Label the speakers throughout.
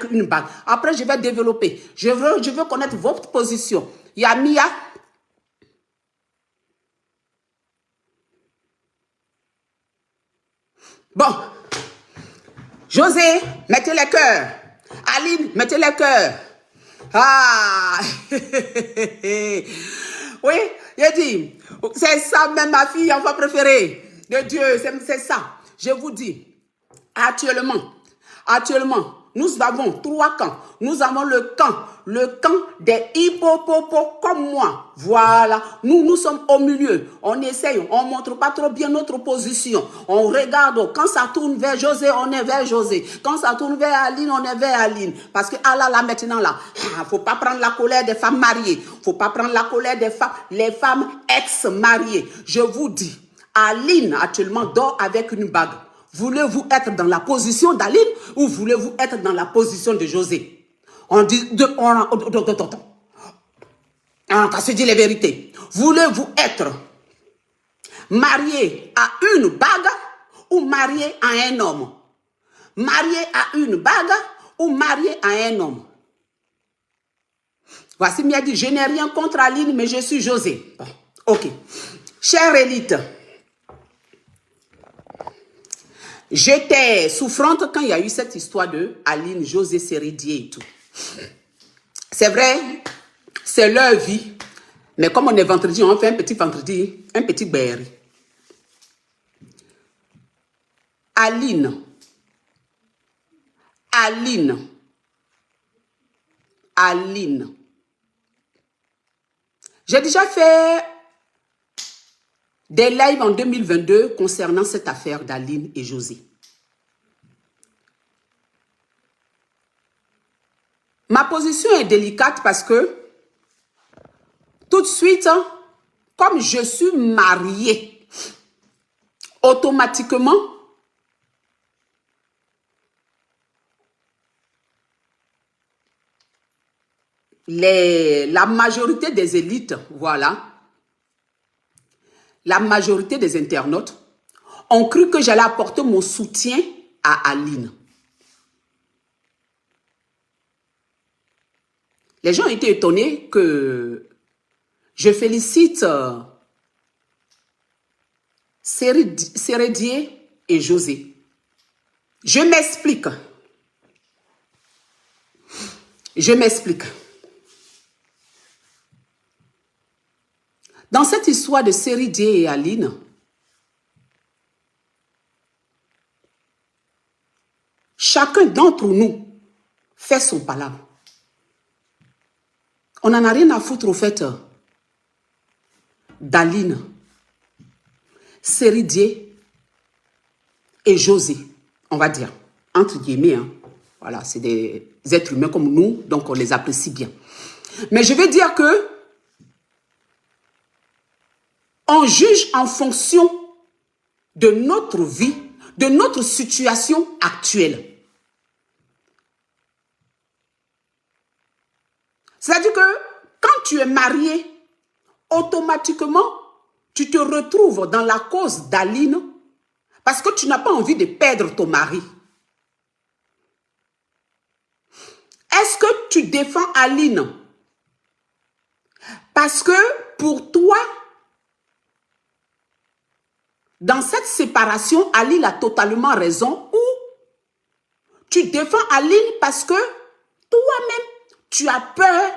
Speaker 1: avec une bague. Après, je vais développer. Je veux connaître votre position. Yamia. Bon. José, mettez les cœurs. Aline, mettez les cœurs. Ah. Oui, j'ai dit, c'est ça même ma fille, enfant préférée de Dieu, c'est ça. Je vous dis, actuellement, nous avons 3 camps. Nous avons le camp des hippopopos comme moi. Voilà, nous sommes au milieu. On essaye, on ne montre pas trop bien notre position. On regarde, quand ça tourne vers José, on est vers José. Quand ça tourne vers Aline, on est vers Aline. Parce que là maintenant là, faut pas prendre la colère des femmes mariées. Faut pas prendre la colère des femmes, les femmes ex-mariées. Je vous dis, Aline actuellement dort avec une bague. Voulez-vous être dans la position d'Aline ou voulez-vous être dans la position de José? On dit, on se dit les vérités. Voulez-vous être marié à une bague ou marié à un homme? Marié à une bague ou marié à un homme? Voici, il m'a dit, je n'ai rien contre Aline, mais je suis José. Bon, ok. Chère élite, j'étais souffrante quand il y a eu cette histoire de Aline, José, Séridier et tout. C'est vrai, c'est leur vie. Mais comme on est vendredi, on fait un petit vendredi, un petit berry. Aline. J'ai déjà fait des lives en 2022 concernant cette affaire d'Aline et José. Ma position est délicate parce que tout de suite, comme je suis mariée, automatiquement, la majorité des élites, voilà, la majorité des internautes ont cru que j'allais apporter mon soutien à Aline. Les gens ont été étonnés que je félicite Séridier et José. Je m'explique. Dans cette histoire de Séridier et Aline, chacun d'entre nous fait son palabre. On n'en a rien à foutre au fait d'Aline, Séridier et José, on va dire, entre guillemets. Hein. Voilà, c'est des êtres humains comme nous, donc on les apprécie bien. Mais je veux dire que on juge en fonction de notre vie, de notre situation actuelle. C'est-à-dire que quand tu es marié, automatiquement, tu te retrouves dans la cause d'Aline parce que tu n'as pas envie de perdre ton mari. Est-ce que tu défends Aline parce que pour toi, dans cette séparation, Aline a totalement raison ou tu défends Aline parce que toi-même, tu as peur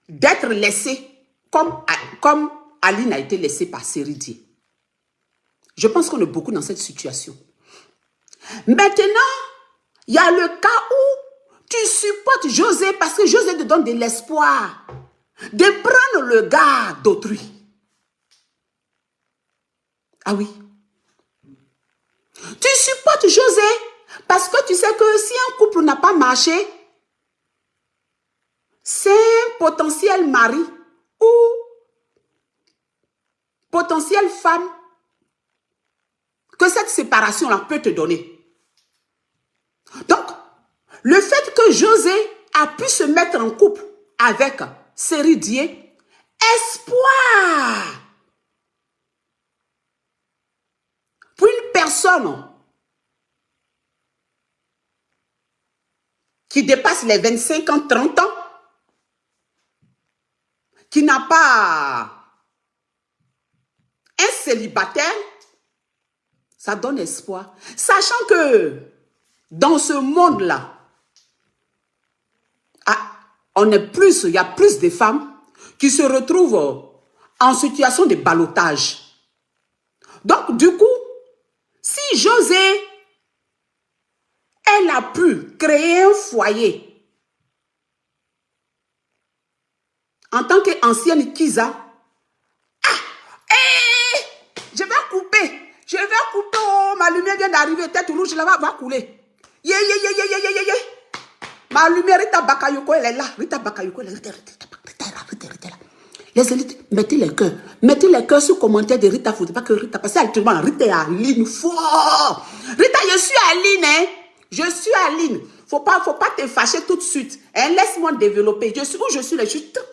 Speaker 1: d'être laissé comme Aline a été laissée par Séridier. Je pense qu'on est beaucoup dans cette situation. Maintenant, il y a le cas où tu supportes José parce que José te donne de l'espoir de prendre le gars d'autrui. Ah oui. Tu supportes José parce que tu sais que si un couple n'a pas marché, c'est un potentiel mari ou potentielle femme que cette séparation-là peut te donner. Donc, le fait que José a pu se mettre en couple avec Séridier, espoir pour une personne qui dépasse les 25 ans, 30 ans, qui n'a pas un célibataire, ça donne espoir. Sachant que dans ce monde-là, il y a plus de femmes qui se retrouvent en situation de ballottage. Donc, du coup, si José, elle a pu créer un foyer en tant qu'ancienne Kiza, je vais couper, oh, ma lumière vient d'arriver, tête rouge là-bas va couler. Ma lumière, Rita Bakayoko, elle est là. Rita Bakayoko, elle est là. Rita là. Les élites, mettez les cœurs sous commentaire de Rita. Il ne faut pas que Rita, parce qu'actuellement, Rita est à Aline fort. Rita, je suis Aline, hein. Je suis Aline. Faut pas te fâcher tout de suite. Hein? Laisse-moi développer. Je suis très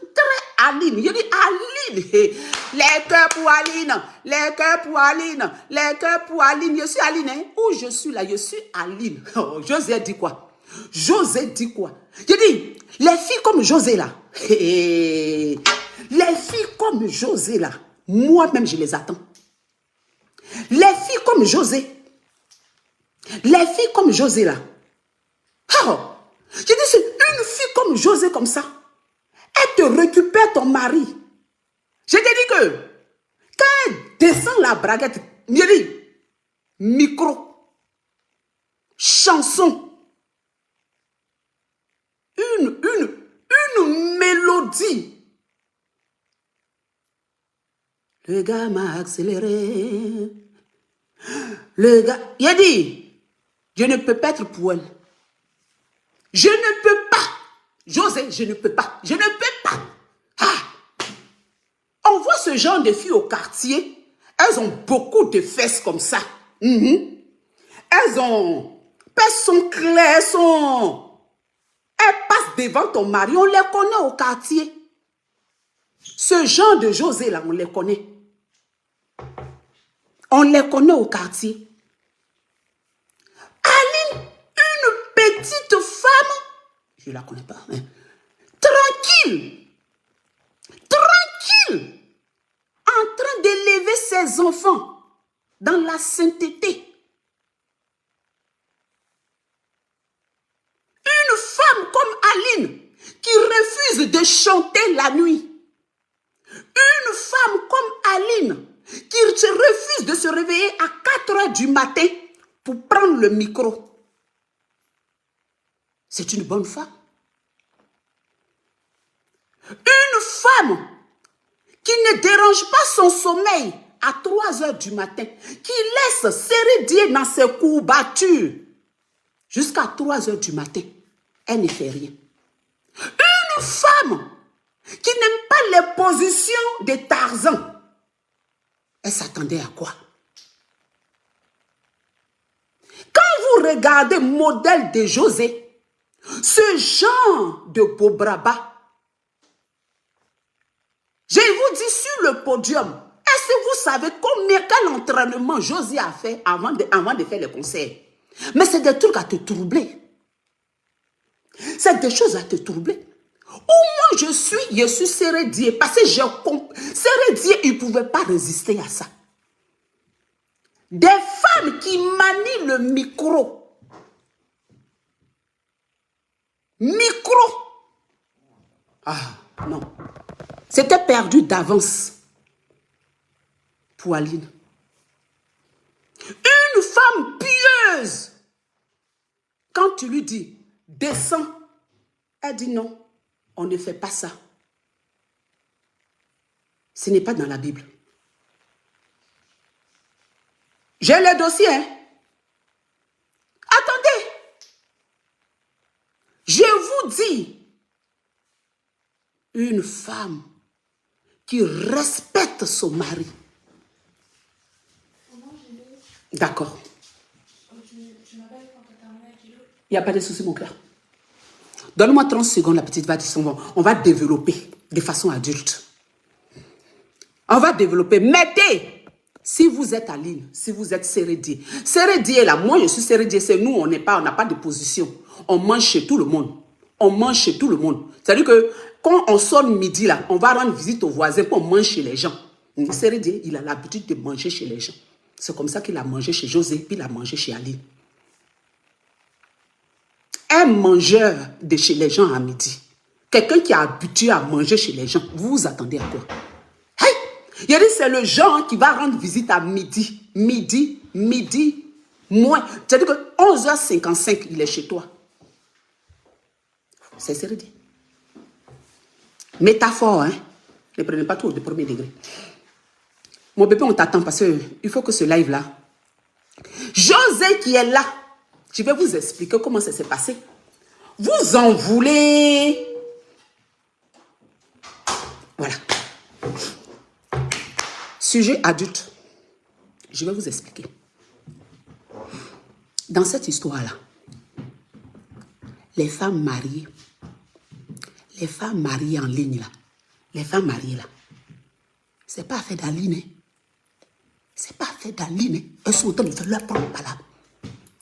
Speaker 1: Aline. Je dis Aline. Les cœurs pour Aline. Les cœurs pour Aline. Les cœurs pour Aline. Je suis Aline, hein. Où je suis là, je suis Aline. Oh, José dit quoi? José dit quoi? Je dis, les filles comme José là, les filles comme José là, moi-même je les attends. Les filles comme José là, oh, je dis, c'est une fille comme José comme ça, elle te récupère ton mari. Je te dis que, quand elle descend la braguette, je dis, micro, chanson, une mélodie. Le gars m'a accéléré. Le gars, il a dit, je ne peux pas être pour elle. Je ne peux pas. José, je ne peux pas. Je ne peux pas. Ah. On voit ce genre de filles au quartier. Elles ont beaucoup de fesses comme ça. Elles sont claires, elles passent devant ton mari, on les connaît au quartier. Ce genre de José là, on les connaît. On les connaît au quartier. Aline, une petite femme, je ne la connais pas, hein. Tranquille, en train d'élever ses enfants dans la sainteté. Une femme comme Aline qui refuse de chanter la nuit. Une femme comme Aline qui refuse de se réveiller à 4 heures du matin pour prendre le micro. C'est une bonne femme. Une femme qui ne dérange pas son sommeil à 3 heures du matin, qui laisse s'éridier dans ses courbatures jusqu'à 3 heures du matin. Elle ne fait rien. Une femme qui n'aime pas les positions de Tarzan. Elle s'attendait à quoi? Quand vous regardez modèle de José, ce genre de beau braba, je vous dis sur le podium, est-ce que vous savez quel entraînement José a fait avant de faire le concert? Mais c'est des trucs à te troubler. C'est des choses à te troubler. Où moi je suis Sérédié. Parce que Sérédié, il ne pouvait pas résister à ça. Des femmes qui manient le micro. Ah, non. C'était perdu d'avance pour Aline. Une femme pieuse. Quand tu lui dis, descends, elle dit non, on ne fait pas ça. Ce n'est pas dans la Bible. J'ai le dossier, hein. Attendez. Je vous dis, une femme qui respecte son mari. D'accord. Il n'y a pas de souci, mon cœur. Donne-moi 30 secondes, la petite va descendre. On va développer de façon adulte. On va développer. Mettez Si vous êtes Aline, si vous êtes Sérédier. Sérédier là, moi je suis Sérédier, c'est nous, on n'a pas de position. On mange chez tout le monde. On mange chez tout le monde. C'est-à-dire que quand on sonne midi là, on va rendre visite aux voisins pour manger chez les gens. Sérédier, il a l'habitude de manger chez les gens. C'est comme ça qu'il a mangé chez José, puis il a mangé chez Aline. Un mangeur de chez les gens à midi, quelqu'un qui est habitué à manger chez les gens, vous vous attendez à quoi? Hey! Il a dit c'est le genre qui va rendre visite à midi. Midi, moins. C'est-à-dire que 11h55, il est chez toi. C'est sérieux. Métaphore, hein? Ne prenez pas tout au premier degré. Mon bébé, on t'attend parce qu'il faut que ce live-là. José qui est là, je vais vous expliquer comment ça s'est passé. Vous en voulez. Voilà. Sujet adulte. Je vais vous expliquer. Dans cette histoire-là, les femmes mariées en ligne là, les femmes mariées là, c'est pas fait d'Aline. Hein? C'est pas fait d'Aline. Hein? Elles sont en train de faire leur propre palabre.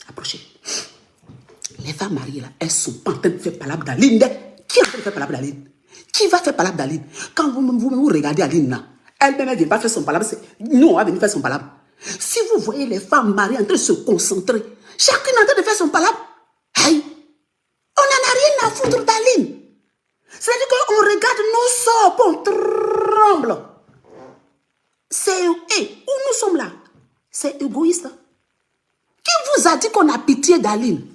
Speaker 1: Approchez. Les femmes mariées là, elles sont pas en train de faire palabre d'Aline. Qui est en train de faire palabre d'Aline? Qui va faire palabre d'Aline? Quand vous regardez Aline là, elle-même, elle ne vient pas faire son palabre. Nous, on va venir faire son palabre. Si vous voyez les femmes mariées en train de se concentrer, chacune en train de faire son palabre, aïe, on n'en a rien à foutre d'Aline. C'est-à-dire qu'on regarde nos sorts, on tremble. C'est, où nous sommes là? C'est égoïste. Qui vous a dit qu'on a pitié d'Aline?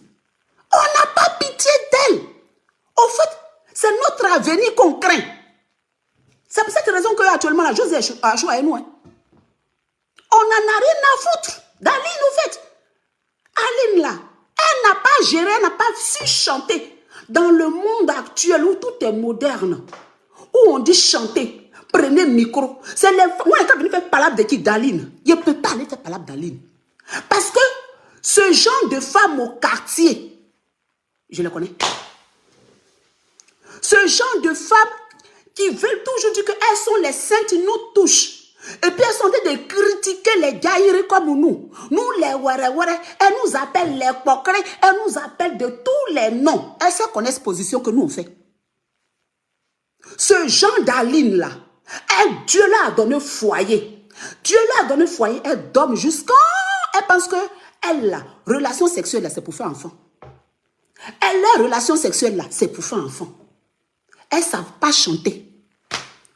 Speaker 1: On n'a pas pitié d'elle. En fait, c'est notre avenir qu'on craint. C'est pour cette raison qu'actuellement, la José a choisi nous. Hein. On n'en a rien à foutre d'Aline, au fait. Aline, là, elle n'a pas géré, elle n'a pas su chanter. Dans le monde actuel où tout est moderne, où on dit chanter, prenez micro. C'est les femmes. Moi, quand je faire palabre de qui? D'Aline. Je ne peux pas aller faire palabre d'Aline. Parce que ce genre de femmes au quartier, je les connais. Ce genre de femmes qui veulent toujours dire qu'elles sont les saintes, nous touchent. Et puis elles sont en train de critiquer les gailleries comme nous. Nous, les ware, elles nous appellent les pocrets, elles nous appellent de tous les noms. Elles se connaissent position que nous on fait. Ce genre d'Aline là, Dieu leur a donné foyer. Dieu leur a donné foyer, elle dorment jusqu'à... Elle pense que elle, la relation sexuelle là, c'est pour faire enfant. Elle, la relation sexuelle là, c'est pour faire enfant. Elles ne savent pas chanter.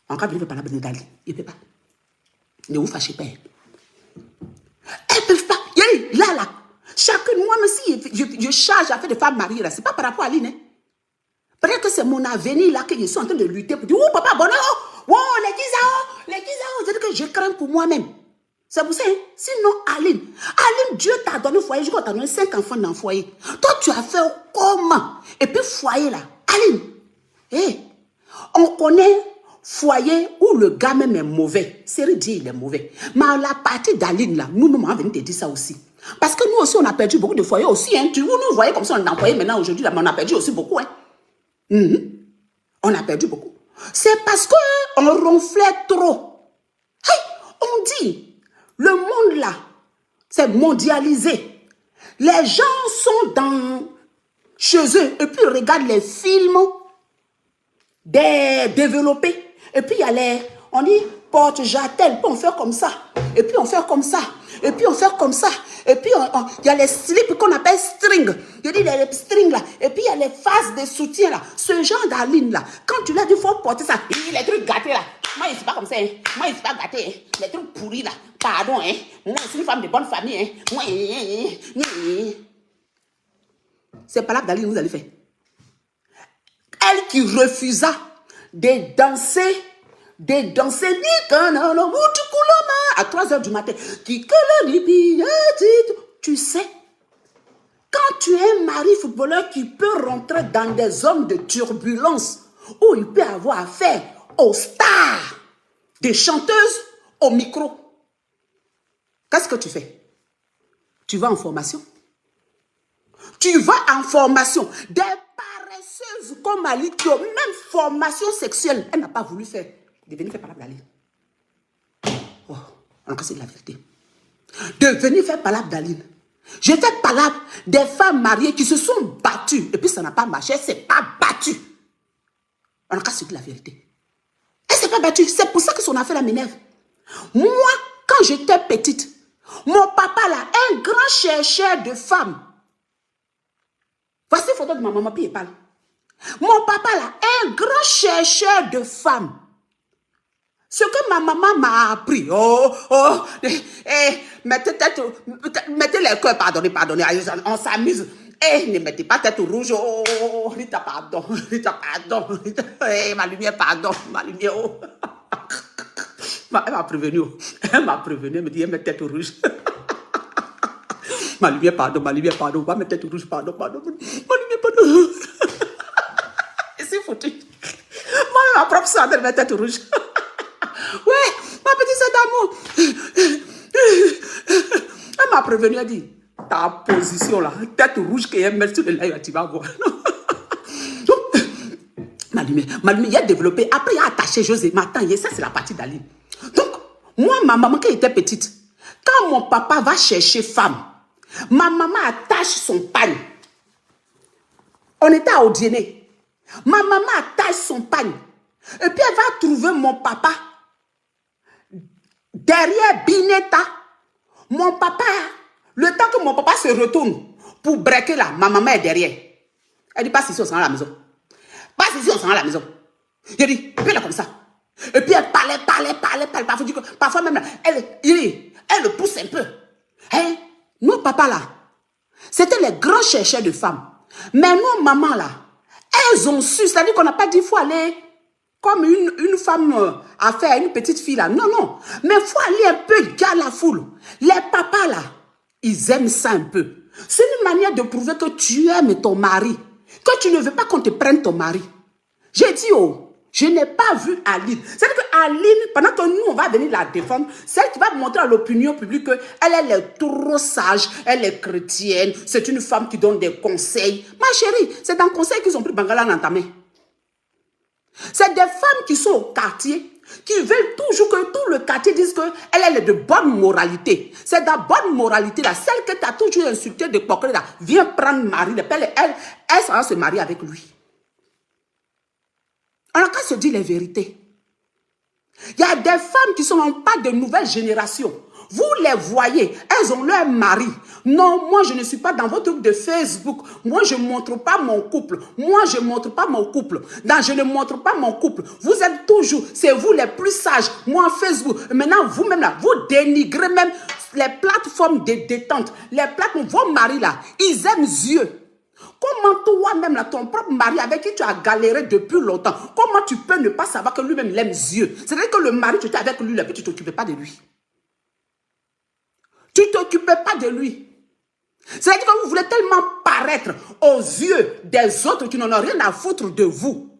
Speaker 1: Encore, il ne peut pas la bonne d'Aline. Il ne peut pas. Ne vous fâchez pas. Elles ne peuvent pas. Là. Chacune, moi, même si je charge à faire des femmes mariées, là, ce n'est pas par rapport à Aline. Hein. Peut-être que c'est mon avenir là que je suis en train de lutter pour dire, oh papa, bonheur, oh, les Kizao. C'est-à-dire que je crains pour moi-même. C'est pour ça, hein? Sinon, Aline, Dieu t'a donné foyer, je crois que tu as donné 5 enfants dans le foyer. Toi, tu as fait comment? Et puis, foyer là, Aline, on connaît foyer où le gars même est mauvais. C'est dit, il est mauvais. Mais la partie d'Aline, là, nous-mêmes, on va venir te dire ça aussi. Parce que nous aussi, on a perdu beaucoup de foyers aussi. Hein. Vous nous voyez comme ça, on est employé maintenant, aujourd'hui, là, mais on a perdu aussi beaucoup. Hein. On a perdu beaucoup. C'est parce qu'on ronflait trop. Hey, on dit, le monde là, c'est mondialisé. Les gens sont chez eux et puis ils regardent les films des développés. Et puis il y a on dit porte-jatel, puis on fait comme ça. Et puis on fait comme ça. Et puis on fait comme ça. Et puis il y a les slips qu'on appelle string. Je dis les strings là. Et puis il y a les phases de soutien là. Ce genre d'Aline là. Quand tu l'as dit, il faut porter ça. Les trucs gâtés là. Moi, je ne suis pas comme ça. Hein. Moi, je ne suis pas gâté. Hein. Les trucs pourris là. Pardon. Hein. Moi, je suis une femme de bonne famille. Hein. Moi, c'est pas là que d'Aline vous allez faire. Elle qui refusa de danser à 3h du matin. Tu sais, quand tu es un mari footballeur qui peut rentrer dans des zones de turbulence où il peut avoir affaire aux stars, des chanteuses au micro, qu'est-ce que tu fais? Tu vas en formation. Tu vas en formation. Des paresseuses comme Ali qui ont même formation sexuelle. Elle n'a pas voulu faire. De venir faire par là. Oh. Alors que c'est la vérité. De venir faire palabre d'Aline. Je fais palabre des femmes mariées qui se sont battues. Et puis ça n'a pas marché. Elle ne s'est pas battue. Alors que c'est la vérité. Elle ne s'est pas battue. C'est pour ça que son affaire m'énerve. Moi, quand j'étais petite, mon papa là, un grand chercheur de femmes. Voici une photo de ma maman, puis il parle. Mon papa là, un grand chercheur de femmes. Ce que ma maman m'a appris, mettez les cœurs, pardonnez, on s'amuse. Ne mettez pas tête rouge, Rita, pardon, ma lumière, pardon, ma lumière, Elle m'a prévenu, elle me dit, elle met tête rouge. Ma lumière, pardon, va mettre tête rouge, pardon, ma lumière, pardon. Et c'est foutu. Moi, ma propre soeur, elle met tête rouge. Ouais, ma petite sœur d'amour. Elle m'a prévenu, elle dit, ta position là, tête rouge qu'elle met sur le live, tu vas voir. Ma lumière, il a développé, après il a attaché José, maintenant, ça c'est la partie d'Aline. Donc, moi, ma maman, quand elle était petite, quand mon papa va chercher femme, ma maman attache son pagne. On était à Odiéné. Ma maman attache son pagne. Et puis elle va trouver mon papa derrière Bineta. Mon papa, le temps que mon papa se retourne pour breaker là, ma maman est derrière. Elle dit, passe ici, on s'en va à la maison. Passe ici, on s'en va à la maison. Je dis, fais là comme ça. Et puis elle parlait. Parfois même là, elle le pousse un peu. Hein? Nos papas là, c'était les grands chercheurs de femmes. Mais nos mamans là, elles ont su, c'est-à-dire qu'on n'a pas dit qu'il faut aller comme une femme à faire une petite fille là. Non. Mais il faut aller un peu garder la foule. Les papas là, ils aiment ça un peu. C'est une manière de prouver que tu aimes ton mari. Que tu ne veux pas qu'on te prenne ton mari. J'ai dit, je n'ai pas vu Aline. C'est-à-dire qu'Aline, pendant que nous, on va venir la défendre, c'est elle qui va montrer à l'opinion publique qu'elle est trop sage, elle est chrétienne, c'est une femme qui donne des conseils. Ma chérie, c'est dans le conseil qu'ils ont pris Bangala en entamé. C'est des femmes qui sont au quartier, qui veulent toujours que tout le quartier dise qu'elle est de bonne moralité. C'est de la bonne moralité là. Celle que tu as toujours insultée de Pokre là, viens prendre mari. Elle s'en va se marier avec lui. Alors quand se dit les vérités, il y a des femmes qui sont en pas de nouvelle génération. Vous les voyez, elles ont leur mari. Non, moi je ne suis pas dans votre truc de Facebook. Moi je ne montre pas mon couple. Moi je ne montre pas mon couple. Je ne montre pas mon couple. Vous êtes toujours, c'est vous les plus sages. Moi Facebook. Maintenant vous-même là, vous dénigrez même les plateformes de détente. Les plateformes, vos maris là, ils aiment Dieu. Comment toi-même, là, ton propre mari avec qui tu as galéré depuis longtemps, comment tu peux ne pas savoir que lui-même l'aime Dieu? C'est-à-dire que le mari, tu étais avec lui, là, puis tu ne t'occupais pas de lui. Tu ne t'occupais pas de lui. C'est-à-dire que vous voulez tellement paraître aux yeux des autres qui n'en ont rien à foutre de vous.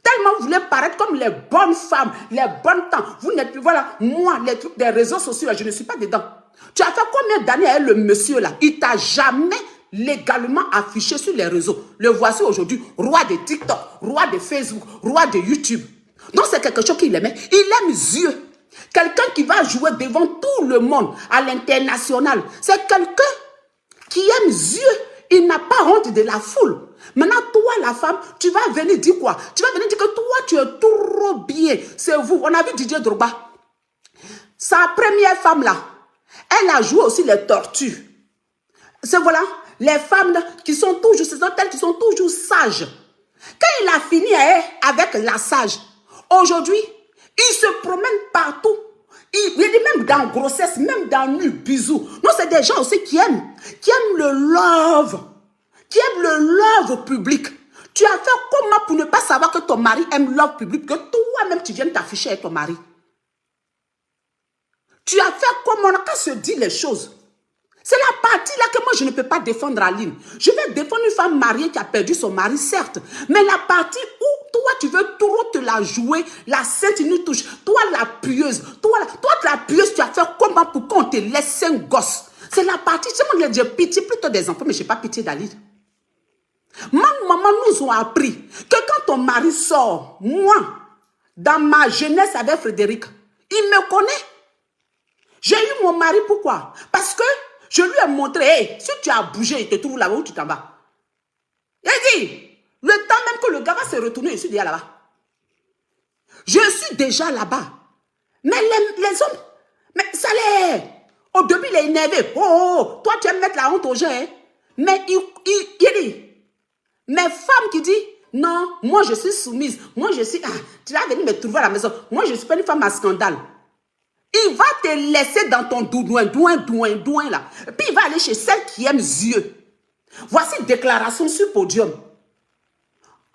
Speaker 1: Tellement vous voulez paraître comme les bonnes femmes, les bonnes temps. Vous n'êtes plus, voilà, moi, les trucs des réseaux sociaux, là, je ne suis pas dedans. Tu as fait combien d'années avec le monsieur, là? Il t'a jamais légalement affiché sur les réseaux. Le voici aujourd'hui, roi de TikTok, roi de Facebook, roi de YouTube. Donc c'est quelque chose qu'il aimait. Il aime Dieu. Quelqu'un qui va jouer devant tout le monde à l'international. C'est quelqu'un qui aime Dieu. Il n'a pas honte de la foule. Maintenant, toi, la femme, tu vas venir dire quoi? Tu vas venir dire que toi, tu es trop bien. C'est vous. On a vu Didier Drogba. Sa première femme là, elle a joué aussi les tortues. C'est voilà. Les femmes qui sont toujours, ce sont elles qui sont toujours sages. Quand il a fini avec la sage, aujourd'hui, il se promène partout. Il est même dans grossesse, même dans nu, bisous. Non, c'est des gens aussi qui aiment le love. Qui aiment le love public. Tu as fait comment pour ne pas savoir que ton mari aime le love public, que toi-même tu viennes t'afficher avec ton mari? Tu as fait comment quand se dit les choses? C'est la partie là que moi je ne peux pas défendre Aline. Je vais défendre une femme mariée qui a perdu son mari, certes. Mais la partie où toi tu veux trop te la jouer, la sainte nous touche. Toi la pieuse, toi la pieuse, tu as fait comment pour qu'on te laisse un gosse? C'est la partie, j'ai pitié plutôt des enfants, mais je n'ai pas pitié d'Aline. Ma maman nous a appris que quand ton mari sort, moi, dans ma jeunesse avec Frédéric, il me connaît. J'ai eu mon mari, pourquoi? Parce que je lui ai montré, hey, si tu as bougé, il te trouve là-bas où tu t'en vas. Il a dit, le temps même que le gars va se retourner, je suis déjà là-bas. Je suis déjà là-bas. Mais les hommes, mais ça l'est. Au début, il est énervé. Oh, toi, tu aimes mettre la honte aux gens. Hein? Mais il dit, mes femmes qui disent, non, moi je suis soumise. Moi je suis, tu vas venir me trouver à la maison. Moi je ne suis pas une femme à scandale. Il va te laisser dans ton douin là. Puis il va aller chez celle qui aime Dieu. Voici une déclaration sur podium.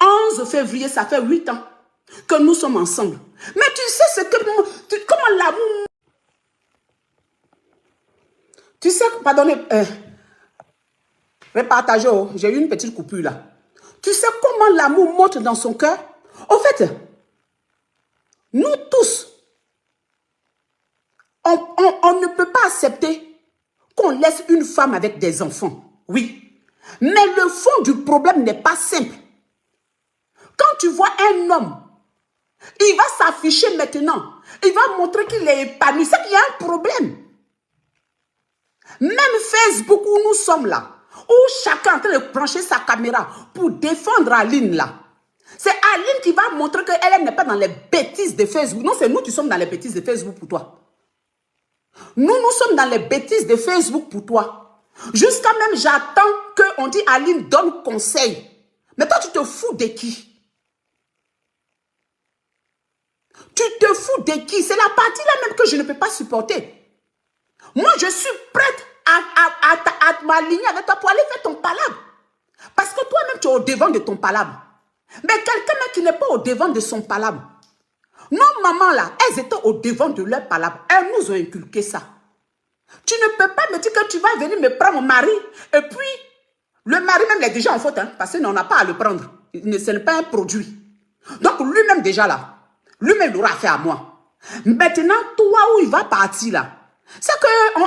Speaker 1: 11 février, ça fait 8 ans que nous sommes ensemble. Mais tu sais ce que... comment l'amour... Tu sais, pardonnez... repartagez, j'ai eu une petite coupure là. Tu sais comment l'amour monte dans son cœur? Au fait, nous tous, on ne peut pas accepter qu'on laisse une femme avec des enfants. Oui. Mais le fond du problème n'est pas simple. Quand tu vois un homme, il va s'afficher maintenant. Il va montrer qu'il est épanoui. C'est qu'il y a un problème. Même Facebook où nous sommes là, où chacun est en train de brancher sa caméra pour défendre Aline là. C'est Aline qui va montrer qu'elle n'est pas dans les bêtises de Facebook. Non, c'est nous qui sommes dans les bêtises de Facebook pour toi. Nous sommes dans les bêtises de Facebook pour toi. Jusqu'à même, j'attends qu'on dit Aline donne conseil. Mais toi, tu te fous de qui? Tu te fous de qui? C'est la partie là même que je ne peux pas supporter. Moi, je suis prête à m'aligner avec toi pour aller faire ton palabre. Parce que toi-même, tu es au devant de ton palabre. Mais quelqu'un qui n'est pas au devant de son palabre. Nos mamans là, elles étaient au devant de leur palabre. Elles nous ont inculqué ça. Tu ne peux pas me dire que tu vas venir me prendre mon mari. Et puis, le mari même est déjà en faute. Hein, parce qu'on n'a pas à le prendre. Ce n'est pas un produit. Donc, lui-même déjà là. Lui-même l'aura fait à moi. Maintenant, toi où il va partir là. C'est que,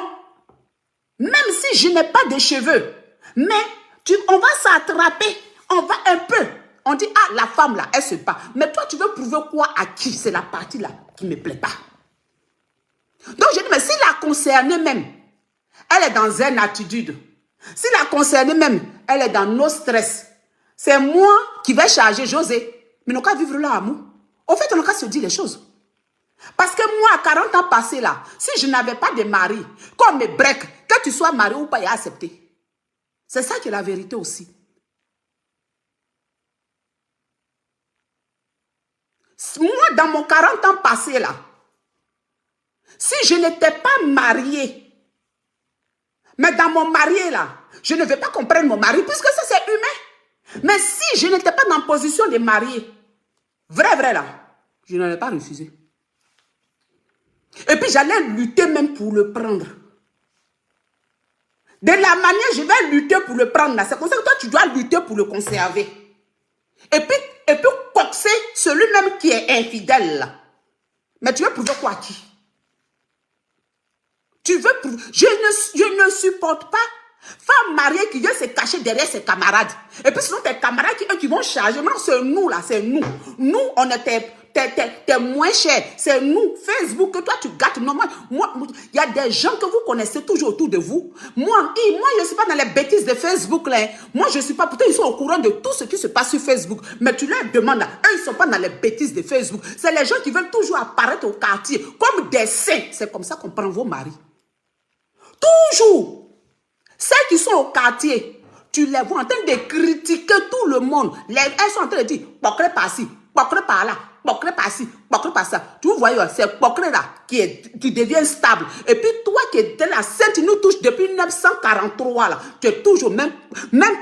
Speaker 1: même si je n'ai pas de cheveux, mais on va s'attraper, on va un peu. On dit, ah, la femme là, elle se bat. Mais toi, tu veux prouver quoi à qui? C'est la partie là qui ne me plaît pas. Donc, je dis, mais si la concernée même, elle est dans une attitude, si la concernée même, elle est dans nos stress, c'est moi qui vais charger José. Mais nous qu'à vivre là, amour. Au fait, on n'a qu'à se dire les choses. Parce que moi, à 40 ans passés là, si je n'avais pas de mari, qu'on me break, que tu sois marié ou pas, il a accepté. C'est ça qui est la vérité aussi. Moi, dans mon 40 ans passés là, si je n'étais pas mariée, mais dans mon marié là, je ne vais pas comprendre mon mari, puisque ça c'est humain. Mais si je n'étais pas dans position de mariée, vrai là, je n'allais pas refuser. Et puis j'allais lutter même pour le prendre. De la manière, je vais lutter pour le prendre là. C'est comme ça que toi, tu dois lutter pour le conserver. Et puis coxer celui-même qui est infidèle là. Mais tu veux prouver quoi à qui? Tu veux prouver? Je ne supporte pas femme mariée qui vient se cacher derrière ses camarades. Et puis sinon tes camarades qui vont charger. Non, c'est nous là, c'est nous. Nous, on était... T'es moins cher. C'est nous, Facebook, que toi tu gâtes. Non, moi, il y a des gens que vous connaissez toujours autour de vous. Moi, je ne suis pas dans les bêtises de Facebook. Là. Moi, je ne suis pas. Pourtant, ils sont au courant de tout ce qui se passe sur Facebook. Mais tu leur demandes, là, eux, ils ne sont pas dans les bêtises de Facebook. C'est les gens qui veulent toujours apparaître au quartier comme des saints. C'est comme ça qu'on prend vos maris. Toujours. Celles qui sont au quartier, tu les vois en train de critiquer tout le monde. Elles sont en train de dire, pocré par-ci, pocré par-là. Pocré par-ci, pocré par-ça. Tu vois, c'est pocré là qui devient stable. Et puis toi qui es dans la scène, tu nous touches depuis 1943 là. Tu es toujours même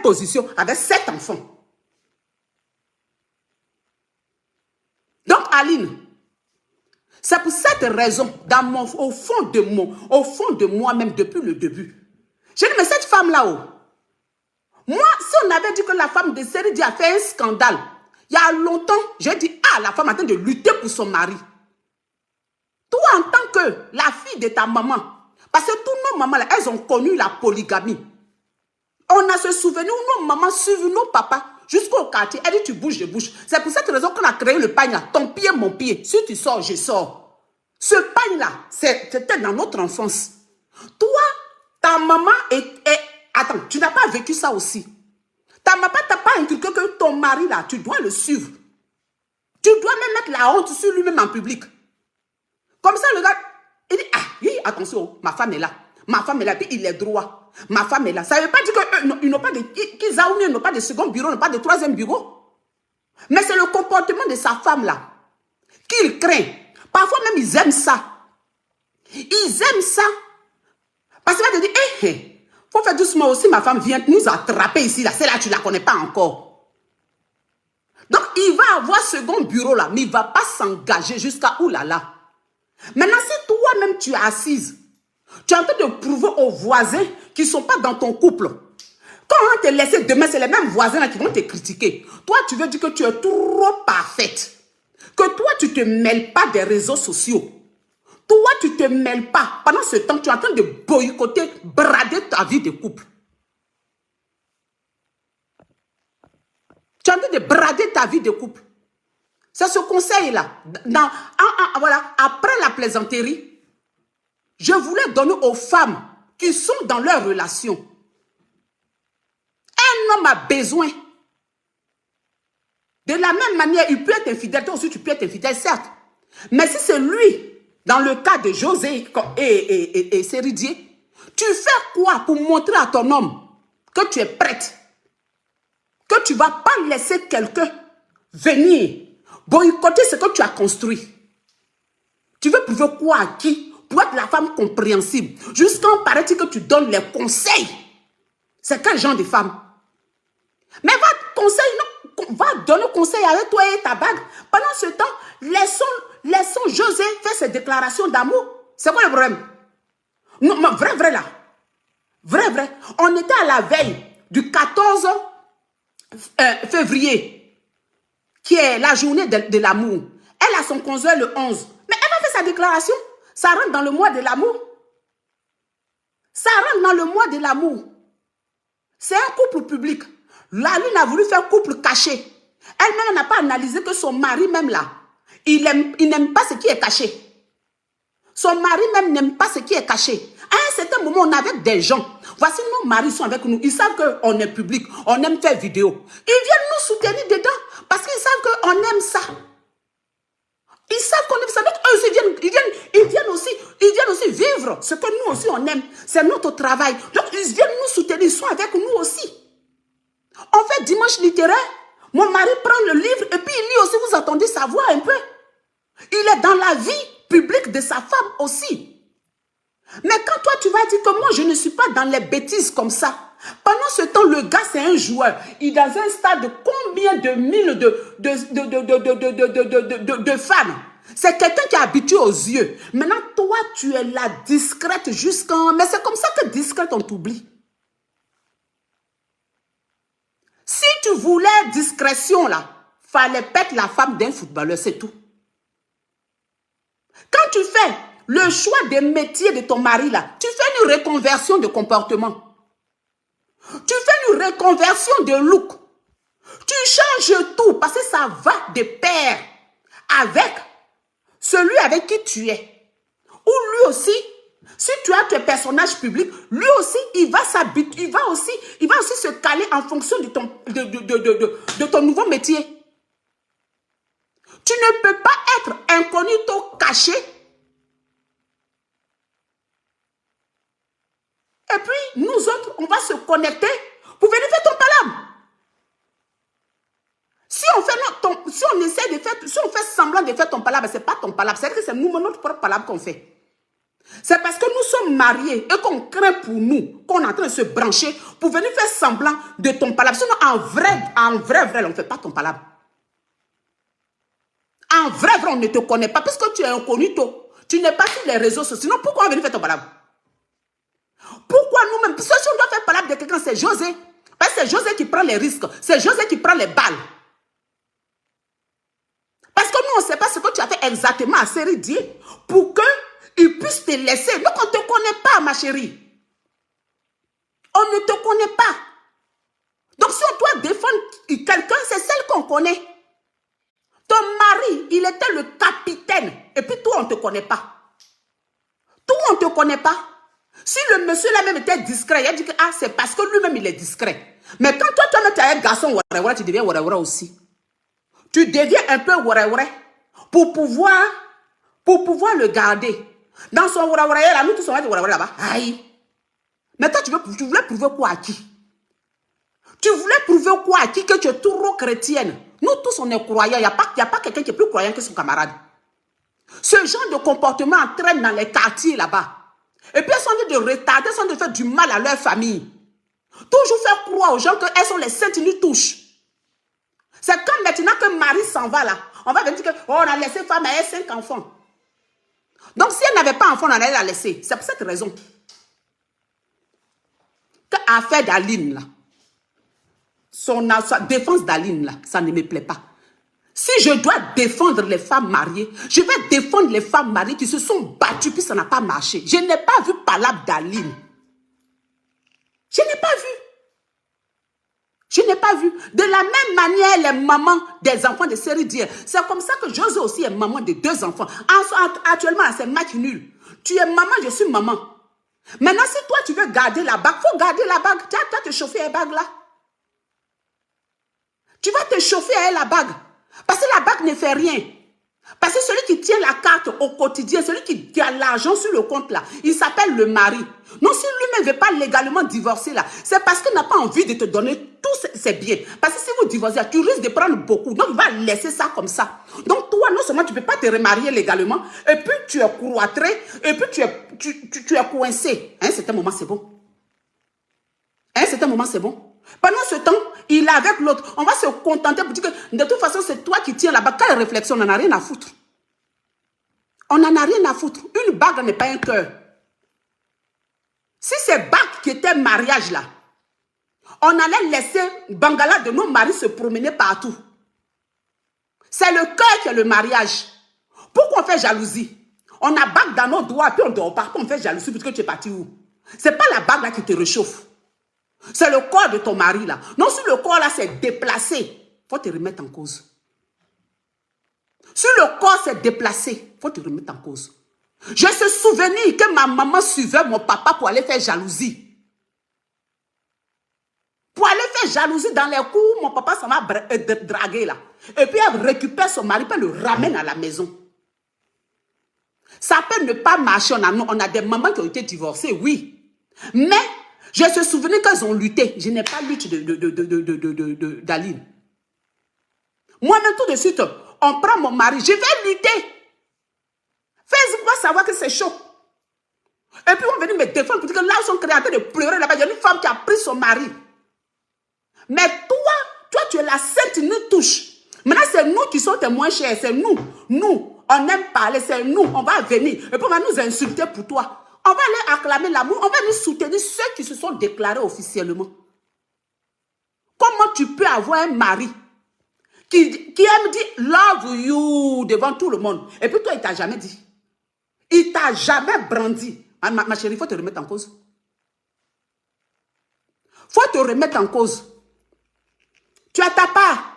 Speaker 1: position avec 7 enfants. Donc Aline, c'est pour cette raison, au fond de moi-même depuis le début, j'ai dit, mais cette femme là-haut, moi, si on avait dit que la femme de Seridi a fait un scandale, il y a longtemps, j'ai dit, ah, la femme est en train de lutter pour son mari. Toi, en tant que la fille de ta maman, parce que toutes nos mamans, là, elles ont connu la polygamie. On a ce souvenir où nos mamans suivent nos papas jusqu'au quartier. Elle dit, tu bouges, je bouge. C'est pour cette raison qu'on a créé le pagne. Ton pied, mon pied. Si tu sors, je sors. Ce pagne-là, c'était dans notre enfance. Toi, ta maman Attends, tu n'as pas vécu ça aussi. Ta maman t'a pas inculqué que ton mari, là, tu dois le suivre. Tu dois même mettre la honte sur lui-même en public. Comme ça, le gars, il dit, ah, oui, attention, ma femme est là. Ma femme est là, puis il est droit. Ma femme est là. Ça ne veut pas dire qu'ils n'ont pas qu'ils n'ont pas de second bureau, n'ont pas de troisième bureau. Mais c'est le comportement de sa femme, là, qu'il craint. Parfois même, ils aiment ça. Ils aiment ça. Parce qu'il va te dire, hé, faut faire doucement aussi, ma femme vient nous attraper ici, là. Celle-là, tu ne la connais pas encore. Donc, il va avoir second bureau, là, mais il ne va pas s'engager jusqu'à oulala. Maintenant, si toi-même, tu es assise, tu es en train de prouver aux voisins qui ne sont pas dans ton couple. Quand on va te laisser demain, c'est les mêmes voisins là qui vont te critiquer. Toi, tu veux dire que tu es trop parfaite. Que toi, tu ne te mêles pas des réseaux sociaux. Toi, tu ne te mêles pas. Pendant ce temps, tu es en train de boycotter, brader ta vie de couple. Tu es en train de brader ta vie de couple. C'est ce conseil-là. Voilà, après la plaisanterie, je voulais donner aux femmes qui sont dans leur relation. Un homme a besoin. De la même manière, il peut être infidèle. Toi aussi, tu peux être infidèle, certes. Mais si c'est lui, dans le cas de José et Séridier, tu fais quoi pour montrer à ton homme que tu es prête? Que tu ne vas pas laisser quelqu'un venir boycotter ce que tu as construit. Tu veux prouver quoi à qui? Pour être la femme compréhensible. Jusqu'à en paraît-il que tu donnes les conseils. C'est quel genre de femme? Mais va donner conseil avec toi et ta bague. Pendant ce temps, laissons José faire ses déclarations d'amour. C'est quoi le problème? Non, mais vrai là. Vrai. On était à la veille du 14 février, qui est la journée de l'amour. Elle a son concert le 11. Mais elle va faire sa déclaration. Ça rentre dans le mois de l'amour. Ça rentre dans le mois de l'amour. C'est un couple public. Là, lui n'a voulu faire couple caché. Elle-même n'a pas analysé que son mari même là, il n'aime pas ce qui est caché. Son mari même n'aime pas ce qui est caché. À un certain moment, on est avec des gens. Voici, nos maris sont avec nous. Ils savent qu'on est public. On aime faire vidéo. Ils viennent nous soutenir dedans parce qu'ils savent qu'on aime ça. Ils savent qu'on aime ça. Donc, eux aussi, ils viennent aussi vivre ce que nous aussi on aime. C'est notre travail. Donc, ils viennent nous soutenir. Ils sont avec nous aussi. On fait dimanche littéraire. Mon mari prend le livre et puis lui aussi, vous attendez sa voix un peu. Il est dans la vie publique de sa femme aussi. Mais quand toi, tu vas dire que moi, je ne suis pas dans les bêtises comme ça. Pendant ce temps, le gars, c'est un joueur. Il est dans un stade de combien de mille de femmes. C'est quelqu'un qui est habitué aux yeux. Maintenant, toi, tu es là, discrète jusqu'à... Mais c'est comme ça que discrète, on t'oublie. Si tu voulais discrétion, là, fallait pète la femme d'un footballeur, c'est tout. Quand tu fais le choix des métiers de ton mari, là, tu fais une reconversion de comportement. Tu fais une reconversion de look. Tu changes tout parce que ça va de pair avec celui avec qui tu es. Ou lui aussi, si tu as tes personnages publics, lui aussi, il va s'habituer, il va aussi se caler en fonction de ton nouveau métier. Tu ne peux pas être incognito caché. Et puis, nous autres, on va se connecter pour venir faire ton palabre. Si on fait semblant de faire ton palabre, ce n'est pas ton palabre. C'est-à-dire que c'est nous, notre propre palabre qu'on fait. C'est parce que nous sommes mariés et qu'on craint pour nous, qu'on est en train de se brancher pour venir faire semblant de ton palabre. Sinon, en vrai, on ne fait pas ton palabre. En vrai, on ne te connaît pas parce que tu es incognito. Tu n'es pas sur les réseaux sociaux. Sinon, pourquoi on va venir faire ton palabre? Pourquoi nous-mêmes? Parce que si on doit faire palabre de quelqu'un, c'est José. Parce que c'est José qui prend les risques. C'est José qui prend les balles. Parce que nous, on ne sait pas ce que tu as fait exactement à Séridier pour qu'il puisse te laisser. Donc, on ne te connaît pas, ma chérie. On ne te connaît pas. Donc, si on doit défendre quelqu'un, c'est celle qu'on connaît. Ton mari mari, il était le capitaine. Et puis toi, on ne te connaît pas. Toi, on ne te connaît pas. Si le monsieur là même était discret, il a dit que ah, c'est parce que lui-même il est discret. Mais quand toi, tu es un garçon, tu deviens aussi. Tu deviens un peu pour pouvoir le garder. Dans son là, nous tous on va dire là-bas. Aïe. Mais toi, tu voulais prouver quoi à qui? Tu voulais prouver quoi à qui? Que tu es trop chrétienne. Nous tous, on est croyants. Il n'y a pas quelqu'un qui est plus croyant que son camarade. Ce genre de comportement entraîne dans les quartiers là-bas. Et puis, elles sont en train de retarder, elles sont en train de faire du mal à leur famille. Toujours faire croire aux gens qu'elles sont les saintes, ils nous touchent. C'est comme maintenant que Marie s'en va là. On va venir dire qu'on a laissé femme, elle a 5 enfants. Donc, si elle n'avait pas d'enfant, on allait la laisser. C'est pour cette raison. Que affaire d'Aline là, sa défense d'Aline là, ça ne me plaît pas. Si je dois défendre les femmes mariées, je vais défendre les femmes mariées qui se sont battues puis ça n'a pas marché. Je n'ai pas vu palabre d'Aline. Je n'ai pas vu. Je n'ai pas vu. De la même manière, les mamans des enfants de série dire. C'est comme ça que José aussi est maman de 2 enfants. Actuellement, c'est match nul. Tu es maman, je suis maman. Maintenant, si toi, tu veux garder la bague, il faut garder la bague. Tu vas te chauffer à la bague là. Tu vas te chauffer à la bague. Parce que la bague ne fait rien. Parce que celui qui tient la carte au quotidien, celui qui a l'argent sur le compte là, il s'appelle le mari. Non, si lui-même ne veut pas légalement divorcer là, c'est parce qu'il n'a pas envie de te donner tous ses biens. Parce que si vous divorcez, tu risques de prendre beaucoup. Donc, il va laisser ça comme ça. Donc, toi, non seulement tu ne peux pas te remarier légalement, et puis tu es cloîtré, et puis tu es coincé. À un certain moment, c'est bon. À un certain moment, c'est bon. Pendant ce temps, il est avec l'autre. On va se contenter pour dire que de toute façon, c'est toi qui tiens la bague. Quelle réflexion, on n'en a rien à foutre. On n'en a rien à foutre. Une bague n'est pas un cœur. Si c'est bague qui était mariage là, on allait laisser Bangala de nos maris se promener partout. C'est le cœur qui est le mariage. Pourquoi on fait jalousie? On a bague dans nos doigts, puis on dort pas. Pourquoi on fait jalousie parce que tu es parti où? C'est pas la bague là qui te réchauffe. C'est le corps de ton mari là. Non, si le corps là s'est déplacé, il faut te remettre en cause. Si le corps s'est déplacé, il faut te remettre en cause. J'ai ce souvenir que ma maman suivait mon papa pour aller faire jalousie. Pour aller faire jalousie dans les coups, mon papa s'en va draguer là. Et puis elle récupère son mari, puis elle le ramène à la maison. Ça peut ne pas marcher. On a des mamans qui ont été divorcées, oui. Mais j'ai ce souvenir qu'elles ont lutté. Je n'ai pas lutté d'Aline. Moi-même, tout de suite, on prend mon mari. Je vais lutter. Fais-moi savoir que c'est chaud. Et puis, on va venir me défendre pour dire que là, ils sont créateurs de pleurer là-bas. Il y a une femme qui a pris son mari. Mais toi, tu es la sainte, nous touche. Maintenant, c'est nous qui sommes témoins chers. C'est nous. Nous, on aime parler. C'est nous. On va venir. Et puis, on va nous insulter pour toi. On va aller acclamer l'amour. On va nous soutenir ceux qui se sont déclarés officiellement. Comment tu peux avoir un mari qui aime dire « love you » devant tout le monde. Et puis toi, il ne t'a jamais dit. Il ne t'a jamais brandi. Ma chérie, il faut te remettre en cause. Il faut te remettre en cause. Tu as ta part.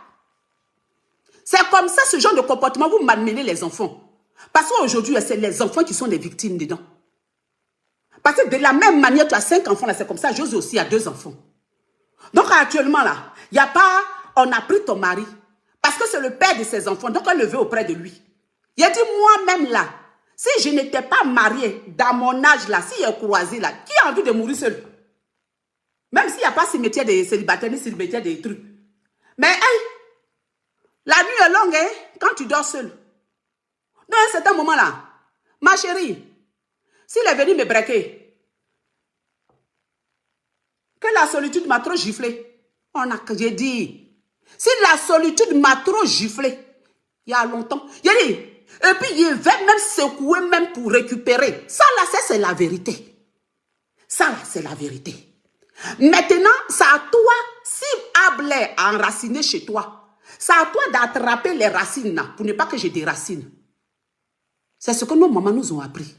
Speaker 1: C'est comme ça, ce genre de comportement, vous malmenez les enfants. Parce qu'aujourd'hui, c'est les enfants qui sont les victimes dedans. Parce que de la même manière, tu as 5 enfants, là, c'est comme ça. Josué aussi a 2 enfants. Donc actuellement, là, il n'y a pas, on a pris ton mari. Parce que c'est le père de ses enfants. Donc on le veut auprès de lui. Il a dit, moi-même là, si je n'étais pas mariée, dans mon âge là, s'il est croisé là, qui a envie de mourir seul? Même s'il n'y a pas cimetière des célibataires, ni cimetière des trucs. Mais hey, la nuit est longue, hein, quand tu dors seul. Dans un certain moment là, ma chérie, s'il est venu me braquer, que la solitude m'a trop giflé. J'ai dit, si la solitude m'a trop giflé, il y a longtemps, j'ai dit, et puis il va même secouer même pour récupérer. Ça là, c'est la vérité. Ça là, c'est la vérité. Maintenant, c'est à toi, si Ablé a enraciné chez toi, c'est à toi d'attraper les racines là, pour ne pas que je déracine. C'est ce que nos mamans nous ont appris.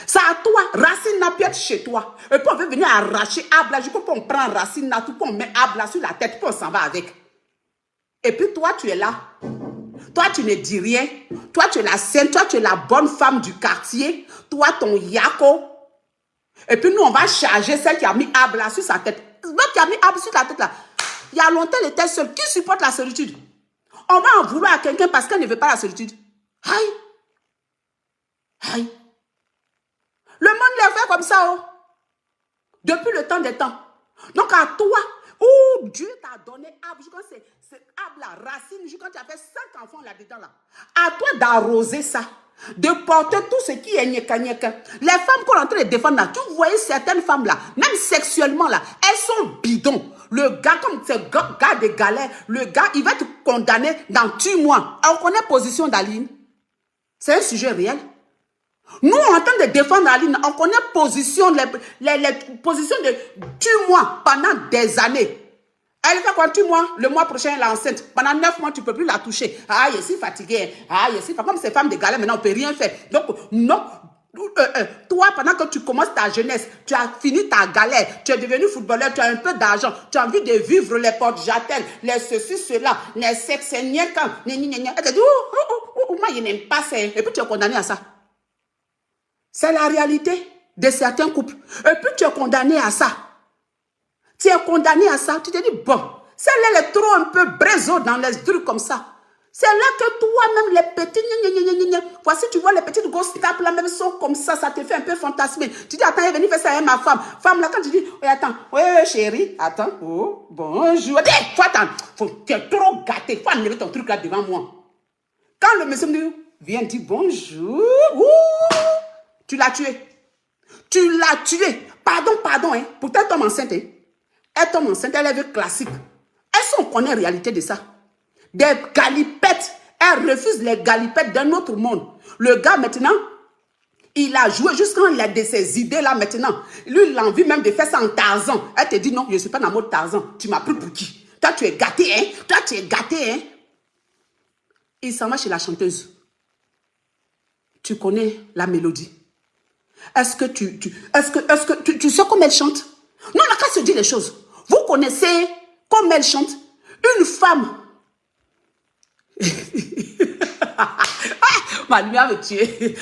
Speaker 1: C'est à toi, racine n'a pu être chez toi. Et puis on veut venir arracher Abla, je peux on prend racine là, tout on met Abla sur la tête, puis on s'en va avec. Et puis toi, tu es là. Toi, tu ne dis rien. Toi, tu es la sainte. Toi, tu es la bonne femme du quartier. Toi, ton yako. Et puis, nous, on va charger celle qui a mis Ab là sur sa tête. L'autre qui a mis Ab sur la tête là. Il y a longtemps, elle était seule. Qui supporte la solitude? On va en vouloir à quelqu'un parce qu'elle ne veut pas la solitude. Aïe. Aïe. Le monde l'a fait comme ça, oh. Depuis le temps des temps. Donc, à toi, oh, Dieu t'a donné Ab. Je crois que c'est Ab la racine. Je crois que tu as fait 5 enfants là-dedans. Là. À toi d'arroser ça. De porter tout ce qui est nyeka-nyeka. Les femmes qu'on est en train de défendre là, tu voyais certaines femmes là, même sexuellement là, elles sont bidons. Le gars, comme c'est gars de galère, le gars, il va te condamner dans 10 mois. On connaît position d'Aline. C'est un sujet réel. Nous, en train de défendre Aline, on connaît position, les positions de 10 mois pendant des années. Elle fait quoi 10 mois? Le mois prochain, elle est enceinte. Pendant 9 mois, tu ne peux plus la toucher. Ah, je suis fatiguée. Ah, je suis fatiguée. Comme ces femmes de galère, maintenant, on ne peut rien faire. Donc, non. Toi, pendant que tu commences ta jeunesse, tu as fini ta galère, tu es devenu footballeur, tu as un peu d'argent, tu as envie de vivre les portes jatelles, les ceci, cela, les sexes, elle te dit, moi, je n'aime pas ça. Et puis, tu es condamné à ça. C'est la réalité de certains couples. Et puis, tu es condamné à ça. Tu es condamné à ça. Tu te dis, bon, celle-là, elle est trop un peu braiseau dans les trucs comme ça. C'est là que toi-même, les petits, voici, tu vois, les petites grosses tapes là, même sont comme ça, ça te fait un peu fantasmer. Tu dis, attends, elle est venue faire ça avec ma femme. Femme là, quand tu dis, oui, attends, oui, chérie, attends, oh, bonjour. Faut attendre, tu es trop gâté, faut enlever ton truc là devant moi. Quand le monsieur me dit, viens dire bonjour, tu l'as tué. Tu l'as tué. Pardon, hein. Pourtant, elle tombe enceinte, hein. Elle tombe enceinte, elle est classique. Est-ce qu'on connaît la réalité de ça? Des galipettes. Elle refuse les galipettes d'un autre monde. Le gars, maintenant, il a joué jusqu'à il a de ses idées là maintenant. Lui, il a envie même de faire ça en Tarzan. Elle te dit non, je ne suis pas dans le mode Tarzan. Tu m'as pris pour qui? Toi, tu es gâté, hein? Toi, tu es gâté, hein? Il s'en va chez la chanteuse. Tu connais la mélodie. Est-ce que tu sais comment elle chante? Non, la qu'à se dit les choses. Vous connaissez comment elle chante? Une femme. Ma lumière me tue.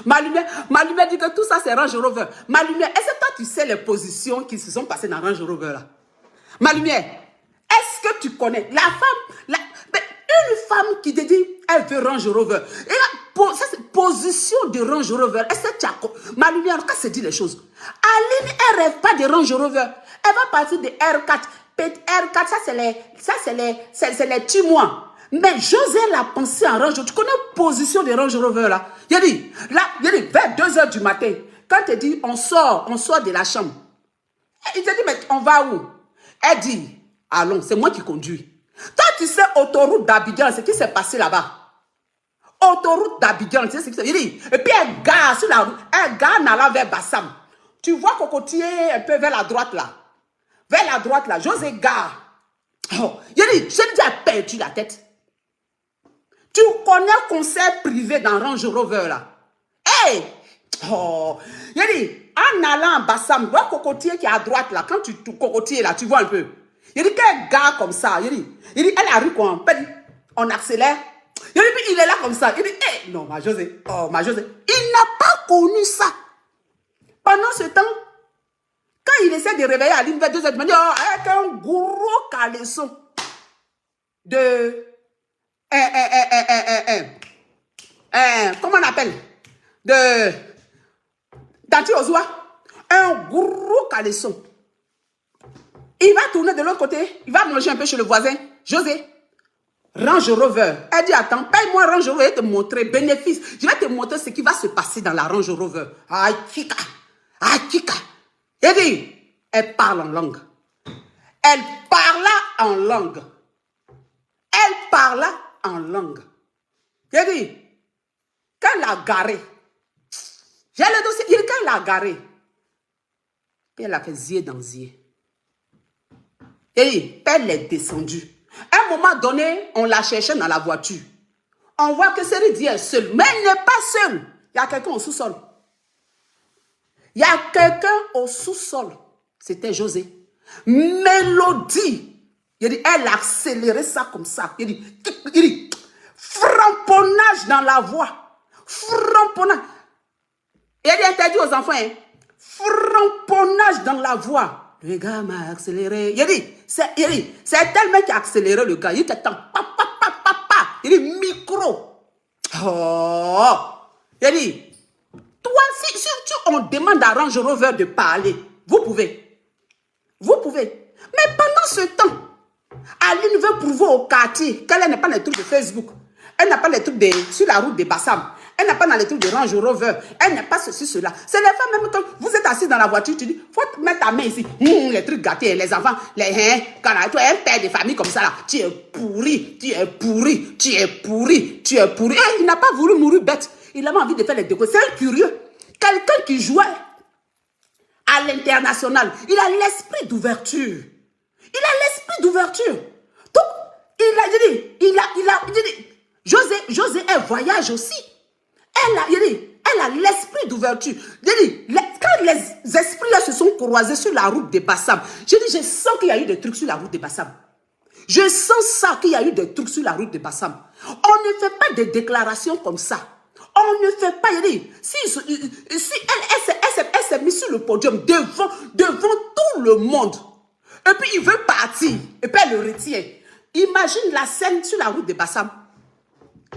Speaker 1: Ma lumière dit que tout ça c'est Range Rover. Ma lumière, est-ce que toi tu sais les positions qui se sont passées dans Range Rover là? Ma lumière, est-ce que tu connais la femme, une femme qui te dit elle veut Range Rover. Et là, ça c'est position de Range Rover. Est-ce que tu as ma lumière, quand se dit les choses? Aline, elle rêve pas de Range Rover. Elle va partir de R4. R4, ça c'est les petits mois. Mais José l'a pensé en Range Rover. Tu connais la position de Range Rover là? Il dit, vers 2 h du matin, quand tu dis on sort de la chambre. Il te dit, mais on va où? Elle dit, allons, c'est moi qui conduis. Toi, tu sais, autoroute d'Abidjan, c'est ce qui s'est passé là-bas. Autoroute d'Abidjan, tu sais ce qui s'est passé. Il dit, et puis elle gare sur la route, elle gare en allant vers Bassam. Tu vois Cocotier un peu vers la droite là. Vers la droite là, José gare. Oh, il dit, je lui ai perdu la tête. Tu connais concert privé dans Range Rover là. Hey! Oh! Il dit, en allant à Bassam, vois Cocotier qui est à droite là, quand tu Cocotier là, tu vois un peu. Il dit, quel gars comme ça? Il dit, elle arrive quoi? On accélère. Il dit, puis il est là comme ça. Il dit, hey, non, ma José. Oh, ma José. Il n'a pas connu ça. Pendant ce temps, quand il essaie de réveiller Aline vers 2 h du matin, avec un gros caleçon de... comment on appelle? De... Tati Ozua. Un gros caleçon. Il va tourner de l'autre côté. Il va manger un peu chez le voisin. José, Range Rover. Elle dit, attends, paye-moi Range Rover. Je vais te montrer bénéfice. Je vais te montrer ce qui va se passer dans la Range Rover. Ah, Kika. Ah, Kika. Elle dit, elle parle en langue. Elle parla en langue. Elle parla en langue. Elle dit, quand elle a garé, j'ai le dossier, quand elle a garé, puis elle a fait zier dans zier. Et elle est descendue. À un moment donné, on la cherchait dans la voiture. On voit que Céline est seule. Mais elle n'est pas seule. Il y a quelqu'un au sous-sol. Il y a quelqu'un au sous-sol. C'était José. Mélodie. Il dit, elle a accéléré ça comme ça. Il dit, framponnage dans la voix. Framponnage. Il a interdit aux enfants, hein, framponnage dans la voix. Le gars m'a accéléré. Il dit, c'est tellement qui a accéléré le gars. Il t'attend, il dit, micro. Oh. Il dit, toi, si on demande à Range Rover de parler, vous pouvez. Vous pouvez. Mais pendant ce temps, Aline veut prouver au quartier qu'elle n'a pas les trucs de Facebook. Elle n'a pas les trucs sur la route de Bassam. Elle n'a pas dans les trucs de Range Rover. Elle n'a pas ceci, cela. C'est les femmes, même quand vous êtes assis dans la voiture, tu dis, faut mettre ta main ici. Les trucs gâtés, les enfants, quand tu es un père de famille comme ça, là, tu es pourri, tu es pourri, tu es pourri, tu es pourri. Et il n'a pas voulu mourir bête. Il avait envie de faire les décos. C'est un curieux. Quelqu'un qui jouait à l'international. Il a l'esprit d'ouverture. Il a l'esprit d'ouverture. Donc, il a dit, José, elle voyage aussi. Elle a l'esprit d'ouverture. Quand les esprits là se sont croisés sur la route de Bassam, je sens qu'il y a eu des trucs sur la route de Bassam. Je sens ça qu'il y a eu des trucs sur la route de Bassam. On ne fait pas des déclarations comme ça. On ne fait pas, si elle s'est mise sur le podium devant tout le monde, et puis il veut partir, et puis elle le retient. Imagine la scène sur la route de Bassam.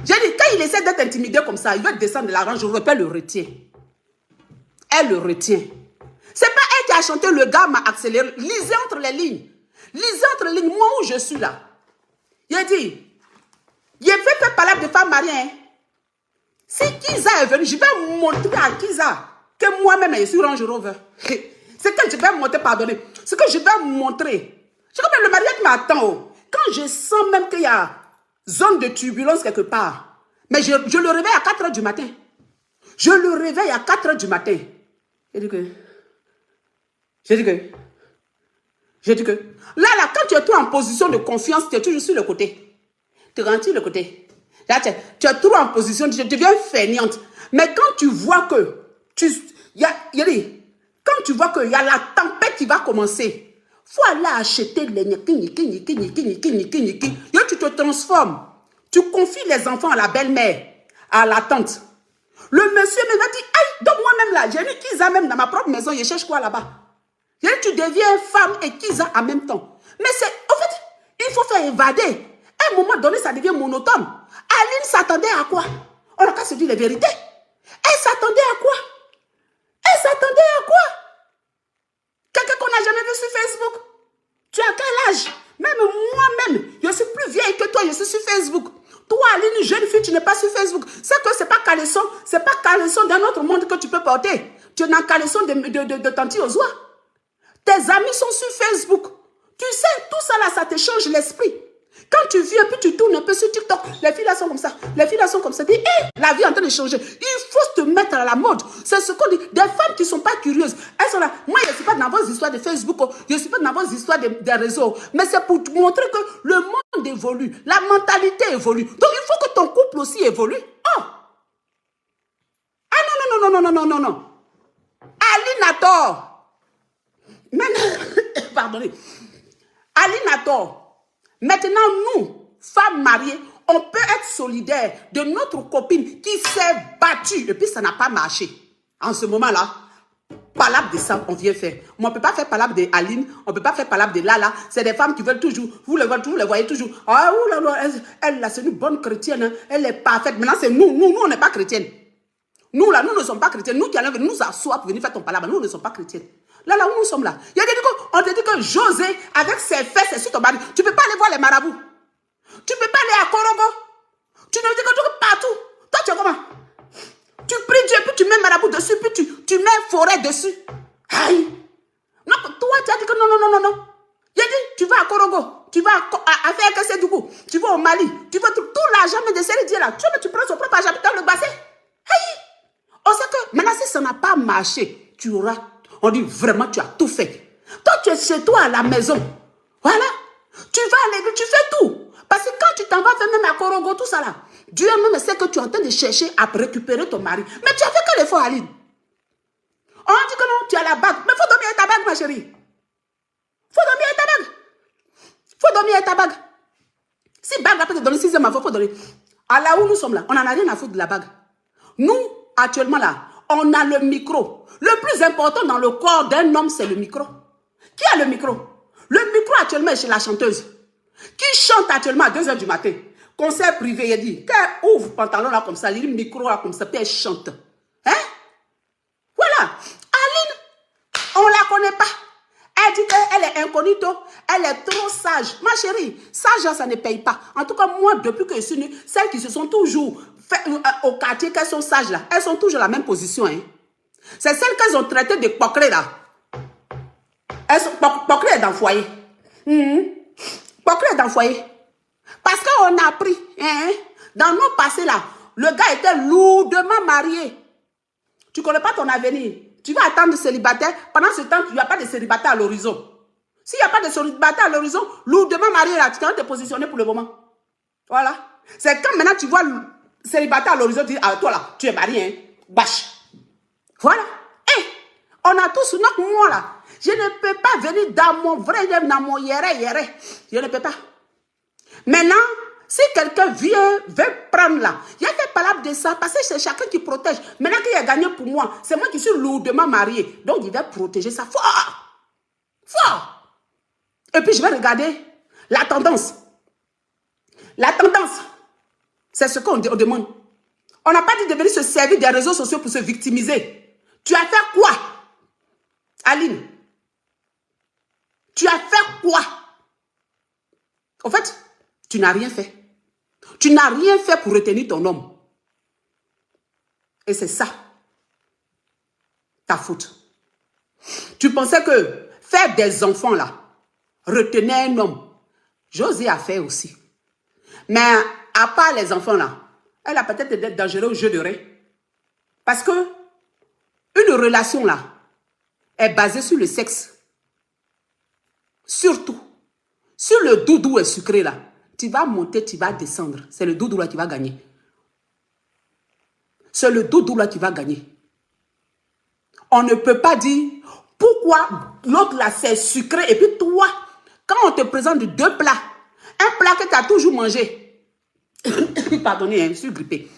Speaker 1: J'ai dit, quand il essaie d'être intimidé comme ça, il veut descendre de la Range Rover, elle le retient. Elle le retient. C'est pas elle qui a chanté, le gars m'a accéléré. Lisez entre les lignes. Lisez entre les lignes, moi où je suis là. Il a dit, il veut faire parler de femmes mariées, hein. Si Kiza est venu, je vais montrer à Kiza que moi-même je suis Range Rover. C'est que je vais montrer, pardonnez. C'est que je vais montrer. C'est comme le mariage qui m'attend. Oh. Quand je sens même qu'il y a zone de turbulence quelque part, mais je le réveille à 4 h du matin. Je le réveille à 4 h du matin. Je dis que, là, quand tu es trop en position de confiance, tu es toujours sur le côté. Tu rentres sur le côté. Là, tu es trop en position, tu deviens fainéante. Mais quand tu vois que, quand tu vois qu'il y a la tempête qui va commencer, il faut aller acheter les tu te transformes. Tu confies les enfants à la belle-mère, à la tante. Le monsieur me va dire, aïe, donc moi-même là, j'ai mis Kiza même dans ma propre maison, je cherche quoi là-bas? Tu deviens femme et Kiza en même temps. Mais en fait, il faut faire évader. À un moment donné, ça devient monotone. Aline s'attendait à quoi? On n'a qu'à se dire les vérités. Elle s'attendait à quoi? Elle s'attendait à quoi? Quelqu'un qu'on n'a jamais vu sur Facebook. Tu as quel âge? Même moi-même, je suis plus vieille que toi, je suis sur Facebook. Toi, Aline, jeune fille, tu n'es pas sur Facebook. C'est que c'est pas caleçon d'un autre monde que tu peux porter. Tu n'as caleçon de Tanti Ozwa. Tes amis sont sur Facebook. Tu sais, tout ça là, ça te change l'esprit. Quand tu viens, puis tu tournes un peu sur TikTok, les filles là sont comme ça. Les filles là sont comme ça. Dis, la vie est en train de changer. Il faut te mettre à la mode. C'est ce qu'on dit. Des femmes qui ne sont pas curieuses, elles sont là. Moi, je ne suis pas dans vos histoires de Facebook. Je ne suis pas dans vos histoires des réseaux. Mais c'est pour te montrer que le monde évolue. La mentalité évolue. Donc, il faut que ton couple aussi évolue. Oh! Ah non. Aline a tort. Pardonnez. Aline a tort. Maintenant, nous, femmes mariées, on peut être solidaires de notre copine qui s'est battue et puis ça n'a pas marché. En ce moment-là, palabre de ça, on vient faire. Mais on ne peut pas faire palabre de Aline, on ne peut pas faire palabre de Lala. C'est des femmes qui veulent toujours, vous les voyez toujours. Ah, elle là, c'est une bonne chrétienne, hein, elle est parfaite. Maintenant, c'est nous, on n'est pas chrétiennes. Nous, là, nous ne sommes pas chrétiennes. Nous qui allons nous asseoir pour venir faire ton palabre, nous ne sommes pas chrétiennes. Là, où nous sommes là. On te dit que José, avec ses fesses, c'est sur ton mari. Tu ne peux pas aller voir les marabouts. Tu ne peux pas aller à Korogo. Tu ne dis que tu partout. Toi, tu es comment? Tu pries Dieu, puis tu mets marabout dessus, puis tu mets forêt dessus. Aïe. Non, toi, tu as dit que non. Il a dit, tu vas à Korogo. Tu vas à faire que c'est du coup. Tu vas au Mali. Tu vas tout l'argent de série Dieu là. Tu prends son propre argent dans le bassin. Aïe. On sait que maintenant, si ça n'a pas marché, tu auras. On dit vraiment, tu as tout fait. Toi, tu es chez toi à la maison. Voilà. Tu vas à l'église, tu fais tout. Parce que quand tu t'en vas faire même à Korogo, tout ça là, Dieu même sait que tu es en train de chercher à récupérer ton mari. Mais tu as fait que l'effort, Aline. On dit que non, tu as la bague. Mais il faut dormir avec ta bague, ma chérie. Il faut dormir avec ta bague. Il faut dormir avec ta bague. Si bague peut te donner 6e il faut donner. À là où nous sommes là, on n'en a rien à foutre de la bague. Nous, actuellement là, on a le micro. Le plus important dans le corps d'un homme, c'est le micro. Qui a le micro? Le micro actuellement est chez la chanteuse. Qui chante actuellement à 2h du matin. Concert privé, il dit, qu'elle ouvre le pantalon là comme ça, il dit le micro là comme ça, puis elle chante. Hein? Voilà. Aline, on ne la connaît pas. Elle dit qu'elle est incognito, elle est trop sage. Ma chérie, sage, ça ne paye pas. En tout cas, moi, depuis que je suis née, celles qui se sont toujours fait au quartier, qu'elles sont sages là, elles sont toujours à la même position. Hein. C'est celles qu'elles ont traitées de pocrées là. Elles sont pocrées dans le foyer. Pocrées dans le foyer. Parce qu'on a appris, hein, dans nos passés là, le gars était lourdement marié. Tu ne connais pas ton avenir. Tu vas attendre célibataire. Pendant ce temps, il n'y a pas de célibataire à l'horizon. S'il n'y a pas de célibataire à l'horizon, lourdement marié là, tu dois te positionner pour le moment. Voilà. C'est quand maintenant tu vois le célibataire à l'horizon, tu dis, ah toi là, tu es marié, hein. Bâche. Voilà. Et on a tous notre moi là. Je ne peux pas venir dans mon vrai, dans mon yéré. Je ne peux pas. Maintenant, si quelqu'un veut prendre là, il y a des palabres de ça, parce que c'est chacun qui protège. Maintenant qu'il a gagné pour moi, c'est moi qui suis lourdement marié. Donc, il va protéger ça fort. Fort. Et puis, je vais regarder la tendance. La tendance, c'est ce qu'on demande. On n'a pas dit de venir se servir des réseaux sociaux pour se victimiser. Tu as fait quoi, Aline? Tu as fait quoi? En fait, tu n'as rien fait. Tu n'as rien fait pour retenir ton homme. Et c'est ça, ta faute. Tu pensais que faire des enfants là, retenir un homme, José a fait aussi. Mais à part les enfants là, elle a peut-être été dangereuse au jeu de ré. Parce que une relation là est basée sur le sexe. Surtout, sur le doudou et sucré là. Tu vas monter, tu vas descendre. C'est le doudou là qui va gagner. C'est le doudou là qui va gagner. On ne peut pas dire pourquoi l'autre là c'est sucré et puis toi, quand on te présente deux plats, un plat que tu as toujours mangé, pardonnez, je suis grippée.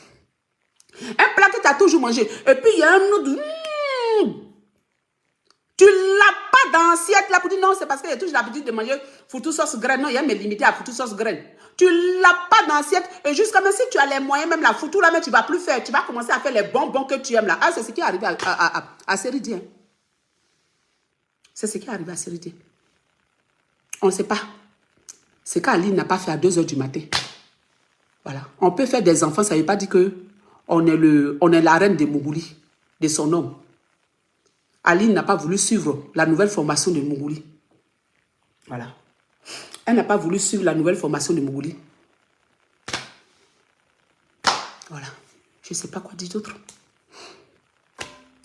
Speaker 1: Un plat que tu as toujours mangé, et puis il y a un autre, tu l'as pas dans l'assiette là pour dire non, c'est parce qu'il y a toujours l'habitude de manger foutu sauce graine. Non, il y a me limiter à foutu sauce graine. Tu l'as pas dans l'assiette et jusqu'à même si tu as les moyens, même la foutu là, mais tu vas plus faire. Tu vas commencer à faire les bonbons que tu aimes là. Ah, c'est ce qui est arrivé à Séridien. C'est ce qui est arrivé à Séridien. On ne sait pas. C'est qu'Aline n'a pas fait à 2h du matin. Voilà. On peut faire des enfants, ça ne veut pas dire qu'on est la reine de Mougouli, de son homme. Aline n'a pas voulu suivre la nouvelle formation de Mougouli. Voilà. Elle n'a pas voulu suivre la nouvelle formation de Mougouli. Voilà. Je ne sais pas quoi dire d'autre.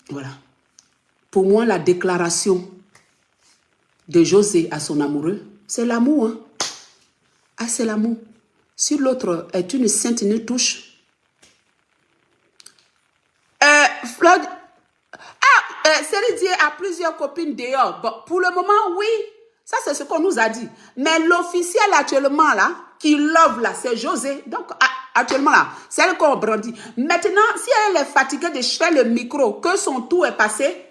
Speaker 1: Voilà. Pour moi, la déclaration de José à son amoureux, c'est l'amour. Hein? Ah, c'est l'amour. Si l'autre est une sainte, une touche. Floyd... Séridie a plusieurs copines dehors. Bon, pour le moment, oui. Ça, c'est ce qu'on nous a dit. Mais l'officiel actuellement, là, qui love, là, c'est José. Donc, actuellement, là, c'est elle qu'on brandit. Maintenant, si elle est fatiguée de faire le micro, que son tour est passé,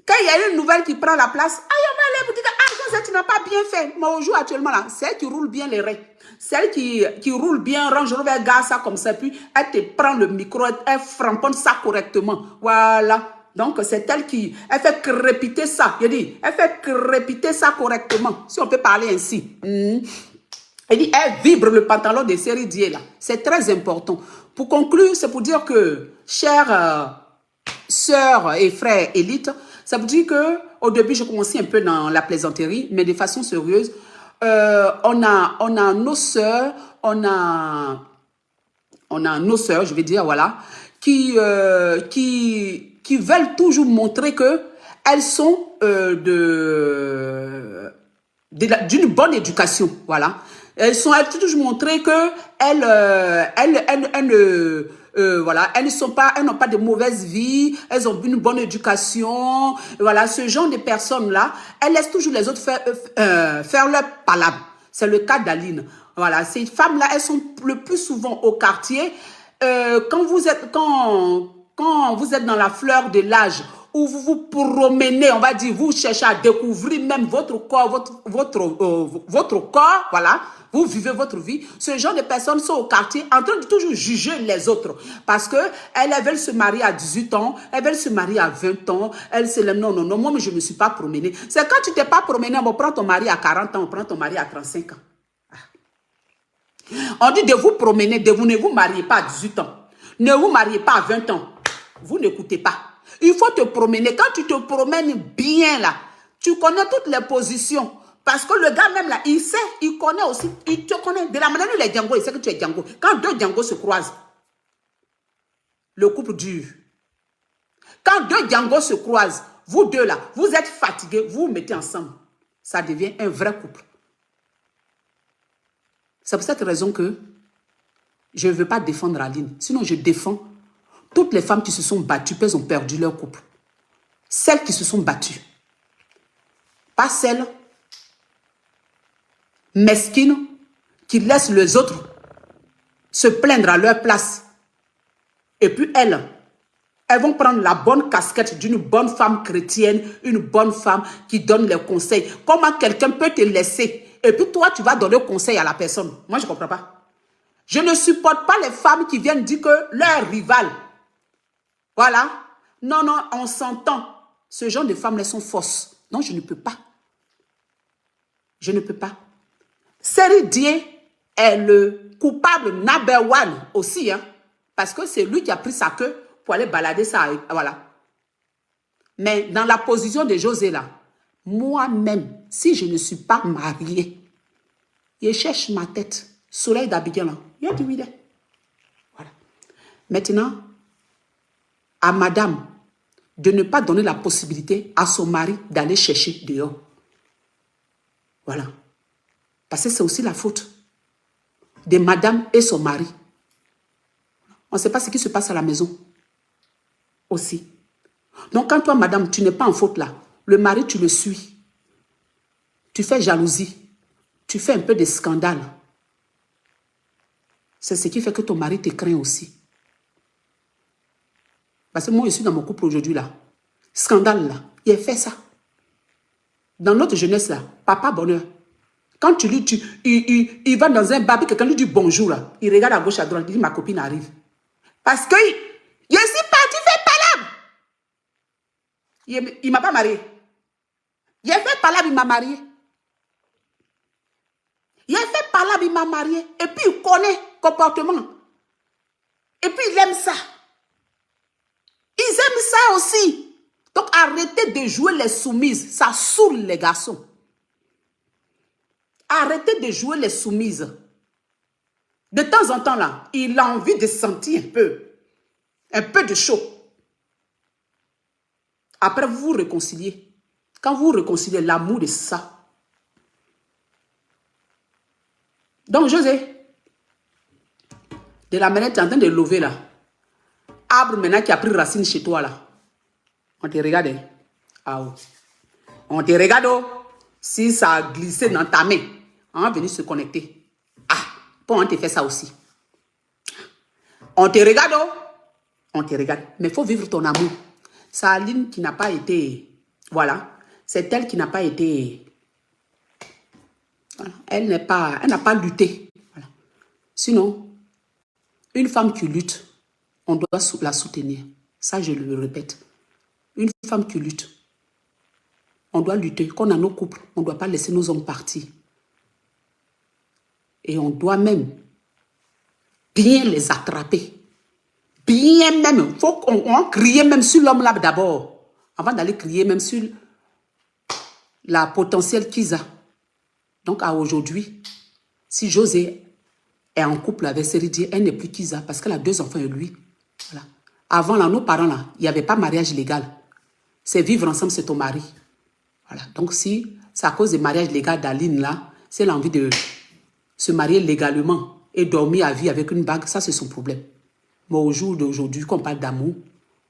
Speaker 1: quand il y a une nouvelle qui prend la place, elle vous dit que tu n'as pas bien fait. Mais au jour actuellement, là, c'est elle qui roule bien les reins. Celle qui roule bien, range vers gars, ça comme ça, puis elle te prend le micro, elle framponne ça correctement. Voilà. Donc, c'est elle qui... Elle fait crépiter ça. Je dis, elle fait crépiter ça correctement. Si on peut parler ainsi. Elle dit, elle vibre le pantalon de Séridie là. C'est très important. Pour conclure, c'est pour dire que, chères sœurs et frères élites, ça veut dire que au début, je commençais un peu dans la plaisanterie, mais de façon sérieuse. On a nos sœurs, on a nos sœurs, je vais dire, voilà, qui veulent toujours montrer que elles sont d'une bonne éducation, voilà. Elles toujours montrer que voilà, elles n'ont pas de mauvaise vie, elles ont une bonne éducation, voilà, ce genre de personnes là, elles laissent toujours les autres faire leur palabre. C'est le cas d'Aline. Voilà, ces femmes-là, elles sont le plus souvent au quartier. Quand vous êtes dans la fleur de l'âge, où vous vous promenez, on va dire, vous cherchez à découvrir même votre corps, votre corps, voilà, vous vivez votre vie. Ce genre de personnes sont au quartier en train de toujours juger les autres. Parce que elles veulent se marier à 18 ans, elles veulent se marier à 20 ans, elles se disent non, moi, mais je ne me suis pas promenée. C'est quand tu ne t'es pas promené, on prend ton mari à 40 ans, on prend ton mari à 35 ans. On dit de vous promener, ne vous mariez pas à 18 ans. Ne vous mariez pas à 20 ans. Vous n'écoutez pas. Il faut te promener. Quand tu te promènes bien là, tu connais toutes les positions. Parce que le gars même là, il sait, il connaît aussi, il te connaît. De la manière dont il est Django, il sait que tu es Django. Quand deux Django se croisent, le couple dure. Quand deux Django se croisent, vous deux là, vous êtes fatigués, vous vous mettez ensemble. Ça devient un vrai couple. C'est pour cette raison que je ne veux pas défendre Aline. Sinon, je défends toutes les femmes qui se sont battues, puis elles ont perdu leur couple. Celles qui se sont battues. Pas celles mesquines qui laissent les autres se plaindre à leur place. Et puis elles vont prendre la bonne casquette d'une bonne femme chrétienne, une bonne femme qui donne les conseils. Comment quelqu'un peut te laisser et puis toi, tu vas donner conseil à la personne? Moi, je ne comprends pas. Je ne supporte pas les femmes qui viennent dire que leur rival, voilà. Non, on s'entend. Ce genre de femmes-là sont fausses. Non, je ne peux pas. Je ne peux pas. Seri Dié est le coupable number one aussi, hein, parce que c'est lui qui a pris sa queue pour aller balader ça. Voilà. Mais dans la position de José là, moi-même, si je ne suis pas mariée, je cherche ma tête. Soleil d'Abidjan là. Il y a du oui. Voilà. Maintenant, à madame de ne pas donner la possibilité à son mari d'aller chercher dehors. Voilà. Parce que c'est aussi la faute de madame et son mari. On ne sait pas ce qui se passe à la maison. Aussi. Donc, quand toi, madame, tu n'es pas en faute là, le mari, tu le suis. Tu fais jalousie. Tu fais un peu de scandale. C'est ce qui fait que ton mari te craint aussi. Parce que moi, je suis dans mon couple aujourd'hui là. Scandale là. Il a fait ça. Dans notre jeunesse là, papa bonheur. Quand tu lui, il va dans un bar, quelqu'un lui dit bonjour là. Il regarde à gauche, à droite, il dit ma copine arrive. Parce que je suis parti faire palabre. Il ne m'a pas marié. Il a fait palabre, il m'a marié. Il a fait palabre, il m'a marié. Et puis il connaît le comportement. Et puis il aime ça. Ils aiment ça aussi. Donc arrêtez de jouer les soumises. Ça saoule les garçons. Arrêtez de jouer les soumises. De temps en temps là, il a envie de sentir un peu de chaud. Après vous vous réconciliez. Quand vous vous réconciliez, l'amour de ça. Donc José, de la manière tu es en train de lever là, arbre maintenant qui a pris racine chez toi là, on te regarde. Ah oh. On te regarde. Si ça a glissé dans ta main, on va venir se connecter. Ah, pour on te fait ça aussi. On te regarde. On te regarde. Mais il faut vivre ton amour. C'est Aline qui n'a pas été... Voilà. C'est elle qui n'a pas été... Voilà. Elle n'a pas lutté. Voilà. Sinon, une femme qui lutte, on doit la soutenir. Ça, je le répète. Une femme qui lutte, on doit lutter. Quand on a nos couples, on ne doit pas laisser nos hommes partir. Et on doit même bien les attraper. Bien même. Il faut qu'on crie même sur l'homme là d'abord. Avant d'aller crier même sur la potentielle qu'ils ont. Donc à aujourd'hui, si José est en couple avec Seri Dié, elle n'est plus Kiza parce qu'elle a 2 enfants et lui. Voilà. Avant là, nos parents là, il n'y avait pas mariage légal. C'est vivre ensemble, c'est ton mari. Voilà. Donc si c'est à cause du mariage légal d'Aline là, c'est l'envie de se marier légalement et dormir à vie avec une bague, ça c'est son problème. Mais au jour d'aujourd'hui, quand on parle d'amour,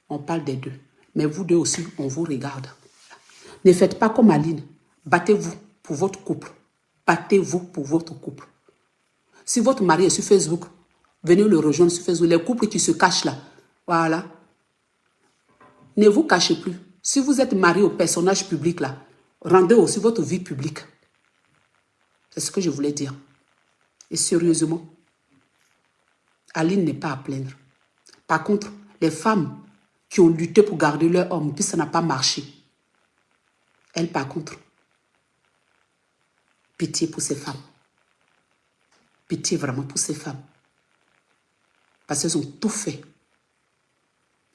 Speaker 1: on parle des deux. Mais vous deux aussi, on vous regarde. Ne faites pas comme Aline. Battez-vous pour votre couple. Battez-vous pour votre couple. Si votre mari est sur Facebook, venez le rejoindre sur Facebook. Les couples qui se cachent là, voilà. Ne vous cachez plus. Si vous êtes marié au personnage public là, rendez aussi votre vie publique. C'est ce que je voulais dire. Et sérieusement, Aline n'est pas à plaindre. Par contre, les femmes qui ont lutté pour garder leur homme, puis ça n'a pas marché. Elles, par contre, pitié pour ces femmes. Pitié vraiment pour ces femmes. Parce qu'elles ont tout fait.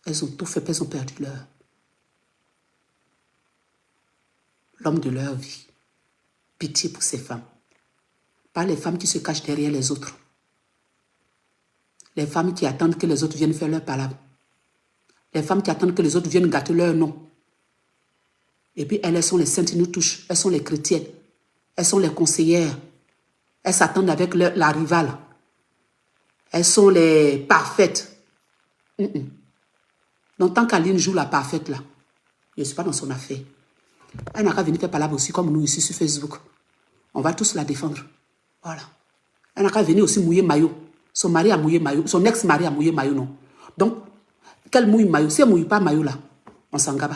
Speaker 1: Elles ont tout fait, elles ont perdu l'homme de leur vie. Pitié pour ces femmes. Pas les femmes qui se cachent derrière les autres. Les femmes qui attendent que les autres viennent faire leur palabre. Les femmes qui attendent que les autres viennent gâter leur nom. Et puis elles sont les saintes nous touchent. Elles sont les chrétiennes. Elles sont les conseillères. Elles s'attendent avec la rivale. Elles sont les parfaites. Donc tant qu'Aline joue la parfaite là, je ne suis pas dans son affaire. Elle n'a qu'à venir faire palabre aussi comme nous ici sur Facebook. On va tous la défendre. Voilà. Elle n'a qu'à venir aussi mouiller maillot. Son mari a mouillé maillot. Son ex-mari a mouillé maillot, non. Donc, qu'elle mouille maillot. Si elle ne mouille pas maillot là, on s'en gaba.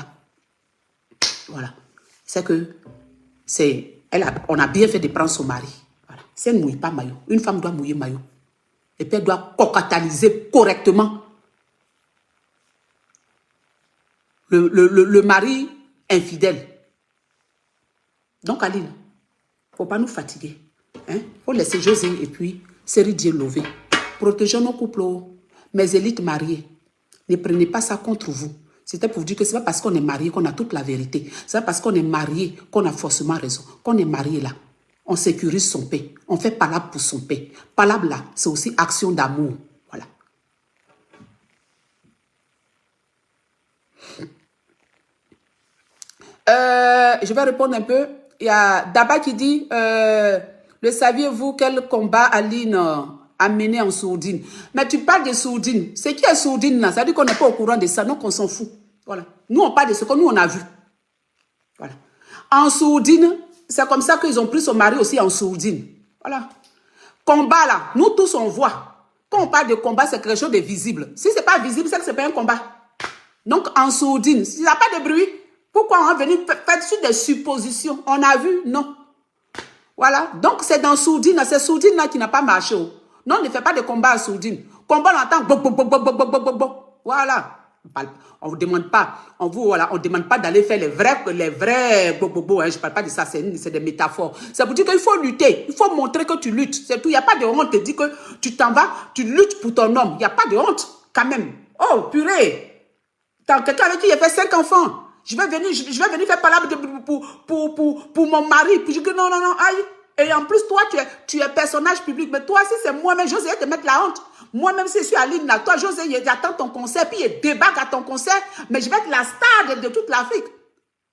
Speaker 1: Voilà. C'est que on a bien fait de prendre son mari. Voilà. Si elle ne mouille pas maillot, une femme doit mouiller maillot. Et puis elle doit cocataliser correctement le mari infidèle. Donc Aline, il ne faut pas nous fatiguer. Il faut laisser José et puis Série Dieu lever. Protégeons nos couples. Mes élites mariées, ne prenez pas ça contre vous. C'était pour vous dire que ce n'est pas parce qu'on est marié qu'on a toute la vérité. Ce n'est pas parce qu'on est marié qu'on a forcément raison. Qu'on est marié là, on sécurise son paix. On fait palabre pour son paix. Palabre là, c'est aussi action d'amour. Voilà. Je vais répondre un peu. Il y a Daba qui dit, le saviez-vous quel combat Aline a mené en sourdine? Mais tu parles de sourdine. C'est qui est sourdine là? Ça veut dire qu'on n'est pas au courant de ça, donc on s'en fout. Voilà. Nous, on parle de ce que nous, on a vu. Voilà. En sourdine, c'est comme ça qu'ils ont pris son mari aussi en sourdine. Voilà. Combat là, nous tous on voit. Quand on parle de combat, c'est quelque chose de visible. Si ce n'est pas visible, c'est que ce n'est pas un combat. Donc en sourdine, s'il n'y a pas de bruit, pourquoi on va venir faire sur des suppositions? On a vu? Non. Voilà. Donc c'est dans sourdine, c'est sourdine là qui n'a pas marché. Non, on ne fait pas de combat à sourdine. Combat, on entend. Voilà. On ne vous demande pas. On demande pas d'aller faire les vrais bobo. Je ne parle pas de ça, c'est des métaphores. C'est pour dire qu'il faut lutter. Il faut montrer que tu luttes. C'est tout. Il n'y a pas de honte. On te dit que tu t'en vas, tu luttes pour ton homme. Il n'y a pas de honte, quand même. Oh, purée. T'as quelqu'un avec qui il fait 5 enfants. Je vais venir faire palabre pour mon mari. Puis je dis non, aïe. Et en plus, toi, tu es personnage public. Mais toi, si c'est moi-même, José, te mettre la honte. Moi-même, si je suis Aline, là, toi, José, j'attends ton concert, puis il débarque à ton concert, mais je vais être la star de toute l'Afrique.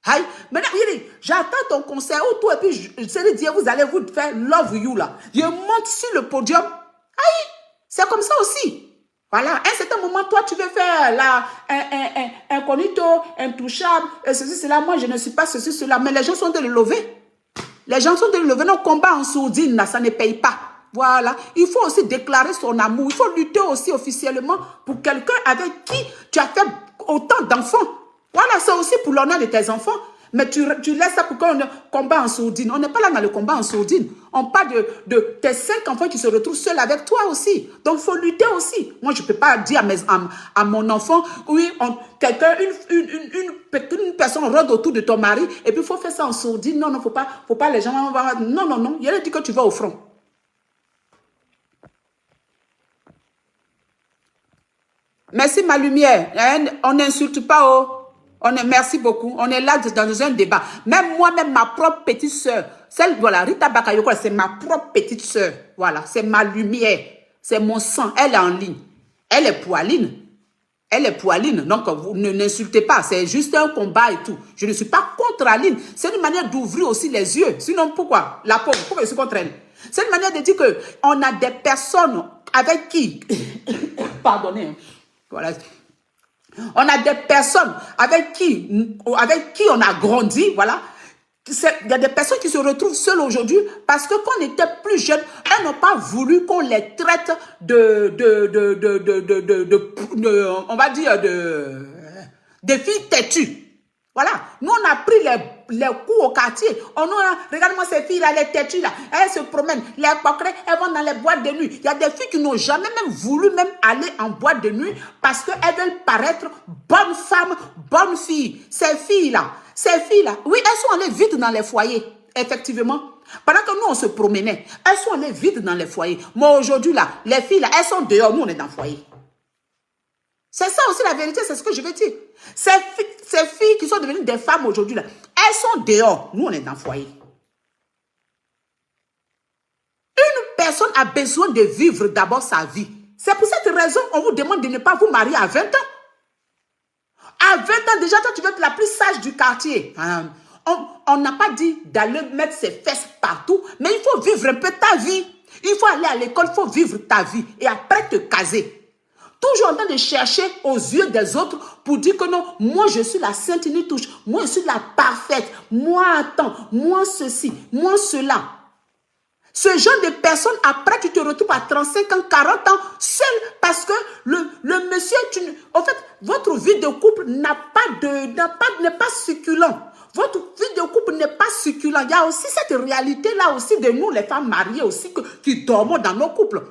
Speaker 1: Aïe. Maintenant, il dit, j'attends ton concert, ou toi, et puis, je dis, vous allez vous faire love you, là. Je monte sur le podium. Aïe. C'est comme ça aussi. Voilà, à un certain moment, toi, tu veux faire incognito, intouchable, ceci, cela. Moi, je ne suis pas ceci, cela. Mais les gens sont de le lever. Les gens sont de le lever. Nos combats en sourdine, là, ça ne paye pas. Voilà. Il faut aussi déclarer son amour. Il faut lutter aussi officiellement pour quelqu'un avec qui tu as fait autant d'enfants. Voilà, c'est aussi pour l'honneur de tes enfants. Mais tu laisses ça pour qu'on combat en sourdine. On n'est pas là dans le combat en sourdine. On parle de tes 5 enfants qui se retrouvent seuls avec toi aussi. Donc, il faut lutter aussi. Moi, je ne peux pas dire à mon enfant, oui, quelqu'un, une personne rôde autour de ton mari, et puis il faut faire ça en sourdine. Non, faut pas les gens... Non. Il a dit que tu vas au front. Merci, ma lumière. On n'insulte pas, merci beaucoup. On est là dans un débat. Même moi-même, ma propre petite soeur, voilà, Rita Bakayoko, c'est ma propre petite soeur. Voilà, c'est ma lumière. C'est mon sang. Elle est en ligne. Elle est pour Aline. Donc, vous ne n'insultez pas. C'est juste un combat et tout. Je ne suis pas contre Aline. C'est une manière d'ouvrir aussi les yeux. Sinon, pourquoi? La pauvre, pourquoi je suis contre elle? C'est une manière de dire qu'on a des personnes avec qui... Pardonnez. Voilà. On a des personnes avec qui on a grandi, voilà, Il y a des personnes qui se retrouvent seules aujourd'hui parce que quand on était plus jeunes, elles n'ont pas voulu qu'on les traite on va dire, de filles têtues. Voilà. Nous, on a pris les coups au quartier. Regarde-moi ces filles-là, les têtues là. Elles se promènent. Les coquerets, elles vont dans les boîtes de nuit. Il y a des filles qui n'ont jamais même voulu même aller en boîte de nuit parce qu'elles veulent paraître bonnes femmes, bonnes filles. Ces filles-là, oui, elles sont allées vite dans les foyers, effectivement. Pendant que nous, on se promenait, elles sont allées vite dans les foyers. Mais aujourd'hui, là, les filles, là, elles sont dehors, nous, on est dans le foyer. C'est ça aussi la vérité, c'est ce que je veux dire. Ces filles qui sont devenues des femmes aujourd'hui, là, elles sont dehors, nous, on est dans le foyer. Une personne a besoin de vivre d'abord sa vie. C'est pour cette raison qu'on vous demande de ne pas vous marier à 20 ans. À 20 ans, déjà, toi, tu veux être la plus sage du quartier. On n'a pas dit d'aller mettre ses fesses partout, mais il faut vivre un peu ta vie. Il faut aller à l'école, il faut vivre ta vie et après te caser. Toujours en train de chercher aux yeux des autres pour dire que non, moi je suis la sainte ni touche, moi je suis la parfaite, moi attends, moi ceci, moi cela. Ce genre de personnes, après tu te retrouves à 35 ans, 40 ans, seul parce que le monsieur, en fait, votre vie de couple n'est pas succulent. Votre vie de couple n'est pas succulent. Il y a aussi cette réalité-là aussi de nous, les femmes mariées aussi, qui dormons dans nos couples.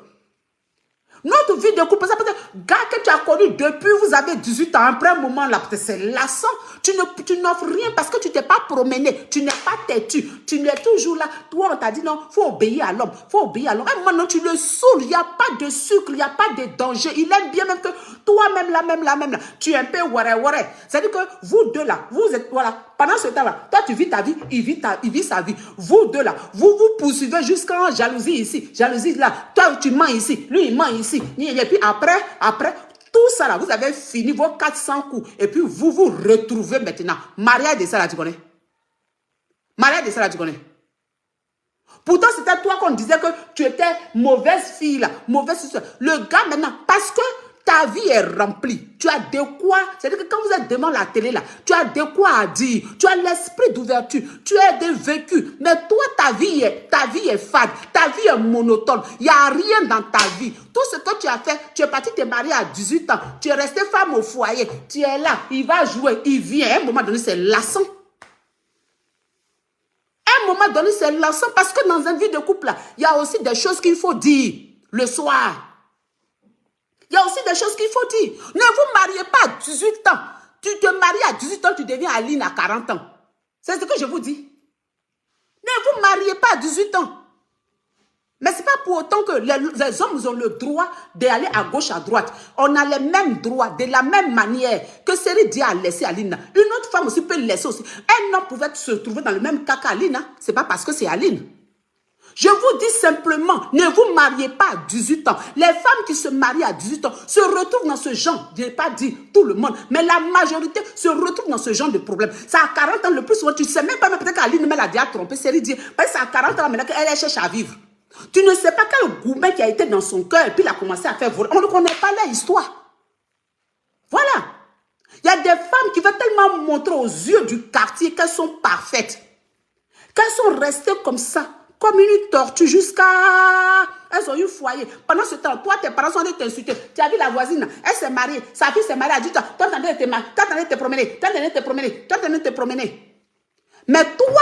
Speaker 1: Notre vie de couple, ça peut être gars que tu as connu depuis vous avez 18 ans, après un moment là, c'est lassant. Tu n'offres rien parce que tu t'es pas promené, tu n'es pas têtu, tu n'es toujours là. Toi, on t'a dit non, il faut obéir à l'homme, il faut obéir à l'homme. Et maintenant, tu le saoules, il n'y a pas de sucre, il n'y a pas de danger. Il aime bien même que toi-même là, tu es un peu waré. C'est-à-dire que vous deux là, vous êtes, voilà, pendant ce temps-là, toi tu vis ta vie, il vit sa vie. Vous deux là, vous poursuivez jusqu'en jalousie ici, jalousie là. Toi tu mens ici, lui il ment ici. Et puis après, tout ça là, vous avez fini vos 400 coups. Et puis vous vous retrouvez maintenant. Mariage de ça là, tu connais? Mariage de ça là, tu connais? Pourtant, c'était toi qu'on disait que tu étais mauvaise fille là, mauvaise fille. Le gars maintenant, parce que ta vie est remplie. Tu as de quoi, c'est-à-dire que quand vous êtes devant la télé là, tu as de quoi à dire. Tu as l'esprit d'ouverture, tu as des vécus. Mais toi, ta vie est fade, ta vie est monotone. Il n'y a rien dans ta vie. Tout ce que tu as fait, tu es parti te marier à 18 ans. Tu es resté femme au foyer. Tu es là, il va jouer, il vient. À un moment donné, c'est lassant. À un moment donné, c'est lassant parce que dans une vie de couple là, il y a aussi des choses qu'il faut dire le soir. Il y a aussi des choses qu'il faut dire. Ne vous mariez pas à 18 ans. Tu te maries à 18 ans, tu deviens Aline à 40 ans. C'est ce que je vous dis. Ne vous mariez pas à 18 ans. Mais ce n'est pas pour autant que les hommes ont le droit d'aller à gauche, à droite. On a les mêmes droits, de la même manière que Série dit à laisser Aline. Une autre femme aussi peut laisser aussi. Un homme pouvait se trouver dans le même cas qu'Aline. Ce n'est pas parce que c'est Aline. Je vous dis simplement, ne vous mariez pas à 18 ans. Les femmes qui se marient à 18 ans se retrouvent dans ce genre, je n'ai pas dit tout le monde, mais la majorité se retrouve dans ce genre de problème. Ça à 40 ans le plus souvent, tu ne sais même pas, peut-être qu'Aline elle a déjà trompé, c'est dit, parce que c'est à 40 ans maintenant qu'elle cherche à vivre. Tu ne sais pas quel gourmet qui a été dans son cœur et puis il a commencé à faire voler. On ne connaît pas leur histoire. Voilà. Il y a des femmes qui veulent tellement montrer aux yeux du quartier qu'elles sont parfaites, qu'elles sont restées comme ça, comme une tortue jusqu'à... Elles ont eu foyer. Pendant ce temps, toi, tes parents sont allés t'insulter. Tu as vu la voisine, elle s'est mariée. Sa fille s'est mariée à 18 ans. Toi, tu es en train de te promener. Mais toi,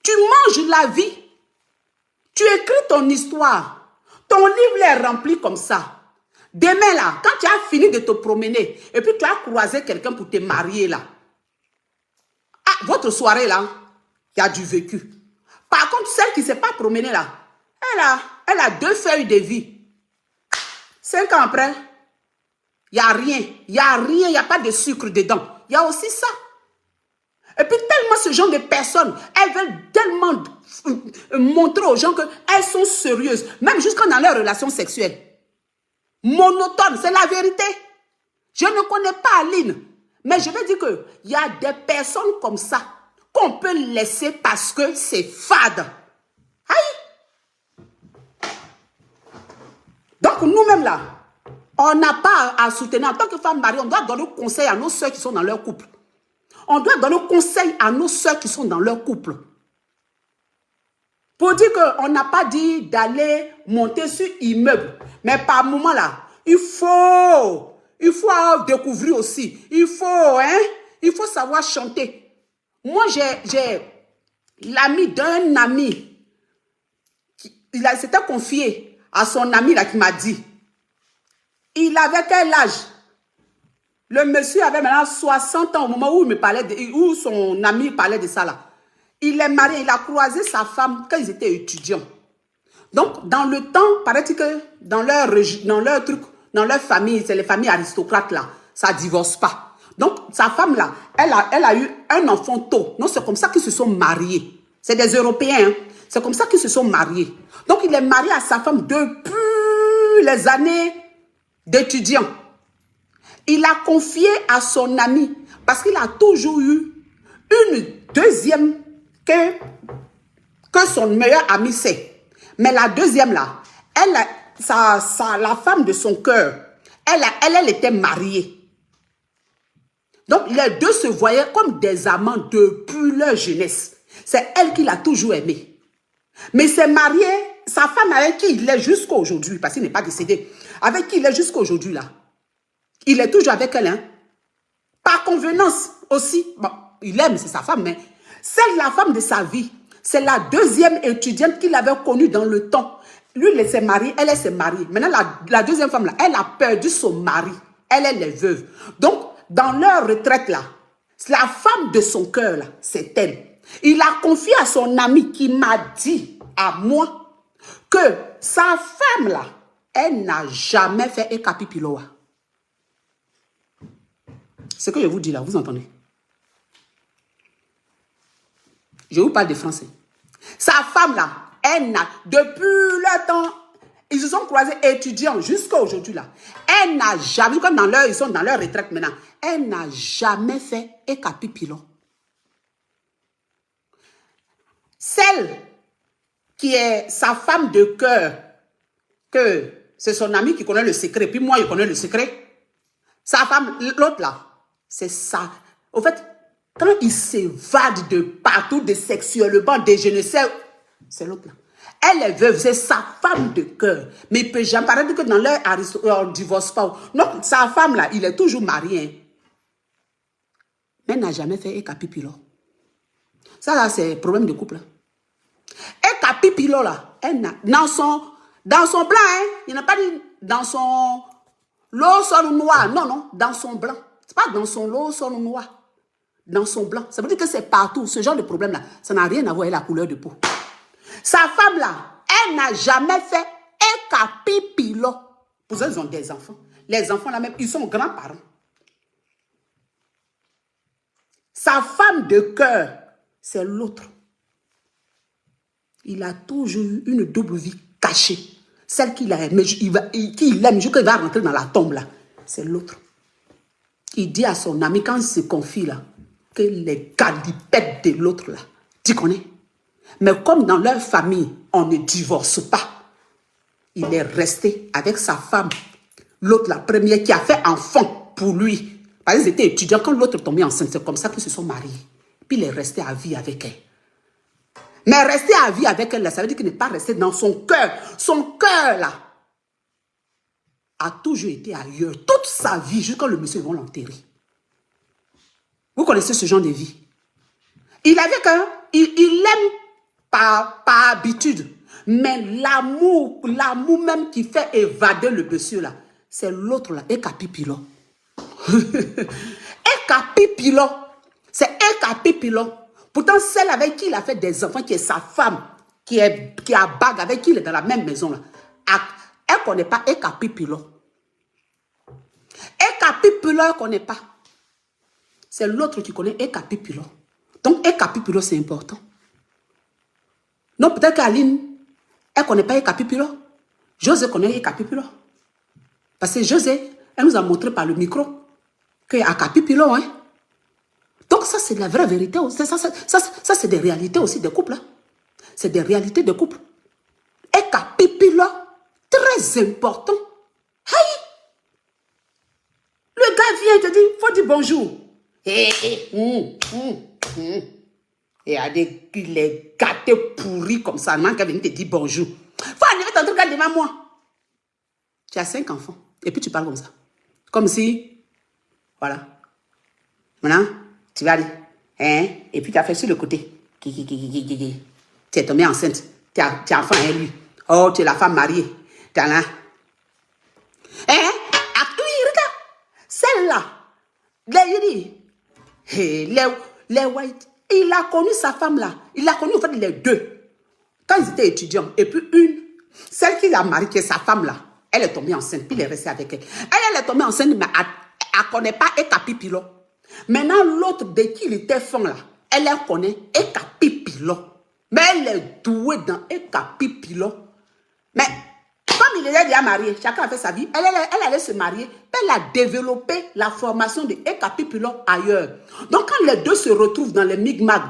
Speaker 1: tu manges la vie. Tu écris ton histoire. Ton livre est rempli comme ça. Demain, là, quand tu as fini de te promener, et puis tu as croisé quelqu'un pour te marier, là. Ah, votre soirée, là, il y a du vécu. Par contre, celle qui ne s'est pas promenée là, elle a 2 feuilles de vie. 5 ans après, il n'y a rien. Il n'y a pas de sucre dedans. Il y a aussi ça. Et puis tellement ce genre de personnes, elles veulent tellement montrer aux gens qu'elles sont sérieuses, même jusqu'à dans leurs relations sexuelles. Monotone, c'est la vérité. Je ne connais pas Aline, mais je vais dire qu'il y a des personnes comme ça qu'on peut laisser parce que c'est fade. Aïe! Donc nous-mêmes là, on n'a pas à soutenir. En tant que femme mariée, on doit donner conseil à nos soeurs qui sont dans leur couple. On doit donner conseil à nos soeurs qui sont dans leur couple. Pour dire qu'on n'a pas dit d'aller monter sur immeuble. Mais par moment là, il faut découvrir aussi. Il faut savoir chanter. Moi, j'ai l'ami d'un ami. Il s'était confié à son ami là qui m'a dit. Il avait quel âge? Le monsieur avait maintenant 60 ans au moment où il me parlait où son ami parlait de ça là. Il est marié, il a croisé sa femme quand ils étaient étudiants. Donc, dans le temps, paraît-il que dans leur famille, c'est les familles aristocrates là, ça ne divorce pas. Donc, sa femme là, elle a eu un enfant tôt. Non, c'est comme ça qu'ils se sont mariés. C'est des Européens, hein? C'est comme ça qu'ils se sont mariés. Donc, il est marié à sa femme depuis les années d'étudiants. Il a confié à son ami, parce qu'il a toujours eu une deuxième que son meilleur ami sait. Mais la deuxième là, la femme de son cœur, elle était mariée. Donc les deux se voyaient comme des amants depuis leur jeunesse. C'est elle qui l'a toujours aimé. Mais c'est marié, sa femme avec qui il est jusqu'à aujourd'hui, parce qu'il n'est pas décédé, avec qui il est jusqu'à aujourd'hui là. Il est toujours avec elle, hein. Par convenance aussi. Bon, il aime, c'est sa femme, mais c'est la femme de sa vie. C'est la deuxième étudiante qu'il avait connue dans le temps. Lui, il s'est marié, elle s'est mariée. Maintenant, la deuxième femme, là, elle a perdu son mari. Elle est veuve. Donc, dans leur retraite, là, la femme de son cœur, là, c'est elle. Il a confié à son ami qui m'a dit à moi que sa femme, là, elle n'a jamais fait Ekapipiloa. Ce que je vous dis là, vous entendez? Je vous parle de français. Sa femme là, elle n'a, depuis le temps, ils se sont croisés étudiants jusqu'à aujourd'hui là. Elle n'a jamais, comme ils sont dans leur retraite maintenant, elle n'a jamais fait Ekapipilo. Celle qui est sa femme de cœur, que c'est son ami qui connaît le secret, puis moi, je connais le secret. Sa femme, l'autre là, c'est ça. Au fait, quand il s'évade de partout, de sexuellement, de je ne sais, c'est l'autre là. Elle est veuve, c'est sa femme de cœur. Mais il peut jamais paraître que dans leur on ne divorce pas. Non, sa femme là, il est toujours marié. Hein. Mais elle n'a jamais fait Ekapipilo. Ça là, c'est problème de couple. Ekapipilo là, elle n'a, dans son blanc, hein, il n'a pas dit dans son l'eau sol noir. Non, non, dans son blanc. C'est pas dans son lot sol noir. Dans son blanc. Ça veut dire que c'est partout. Ce genre de problème-là, ça n'a rien à voir avec la couleur de peau. Sa femme-là, elle n'a jamais fait Ekapipilo. Pour eux, ils ont des enfants. Les enfants, là même, ils sont grands-parents. Sa femme de cœur, c'est l'autre. Il a toujours eu une double vie cachée. Celle qu'il a aimée, qu'il aime, jusqu'à il va rentrer dans la tombe, là. C'est l'autre. Il dit à son ami, quand il se confie là, que les galipettes de l'autre là, tu connais. Mais comme dans leur famille, on ne divorce pas, il est resté avec sa femme, l'autre, la première, qui a fait enfant pour lui. Parce qu'ils étaient étudiants, quand l'autre tombait enceinte, c'est comme ça qu'ils se sont mariés. Puis il est resté à vie avec elle. Mais rester à vie avec elle, là, ça veut dire qu'il n'est pas resté dans son cœur. Son cœur, là, a toujours été ailleurs. Toute sa vie, jusqu'à le monsieur, ils vont l'enterrer. Vous connaissez ce genre de vie. Il avait qu'un... Il aime par habitude. Mais l'amour même qui fait évader le monsieur, là, c'est l'autre, là, Ekapipilo. Ekapipilo. C'est Ekapipilo. Pourtant, celle avec qui il a fait des enfants, qui est sa femme, qui a bague, avec qui il est dans la même maison, là, elle ne connaît pas Ekapipilo. Ekapipilo, elle ne connaît pas. C'est l'autre qui connaît Ekapipilo. Donc, Ekapipilo, c'est important. Non, peut-être qu'Aline, elle ne connaît pas Ekapipilo. José connaît Ekapipilo. Parce que José, elle nous a montré par le micro qu'il y a Ekapipilo, hein. Donc, ça, c'est la vraie vérité. Ça c'est des réalités aussi de couple. Hein. C'est des réalités de couple. Ekapipilo, très important. Hey! Le gars vient et te dit, il faut dire bonjour. Et à des les gâtés pourris comme ça, man, qui vient te dire bonjour. Faut enlever ton truc devant moi. Tu as 5 enfants. Et puis tu parles comme ça. Comme si, voilà. Maintenant, tu vas aller. Hein? Et puis tu as fait sur le côté. Tu es tombée enceinte. Tu as enfant à lui. Oh, tu es la femme mariée. Tu as là. Hein? Ah, oui, regarde. Celle-là. Les white. Il a connu sa femme là. Il a connu en fait les deux. Quand ils étaient étudiants. Et puis celle qui l'a mariée, qui est sa femme là, elle est tombée enceinte. Puis il est resté avec elle. Elle est tombée enceinte, mais elle ne connaît pas Ekapipilo. Maintenant, l'autre de qui il était fond là, elle connaît Ekapipilo. Mais elle est douée dans Ekapipilo. Mais comme il est déjà marié, chacun a fait sa vie, elle allait se marier, puis elle a développé la formation de Ekapipilo ailleurs. Donc quand les deux se retrouvent dans les migmags,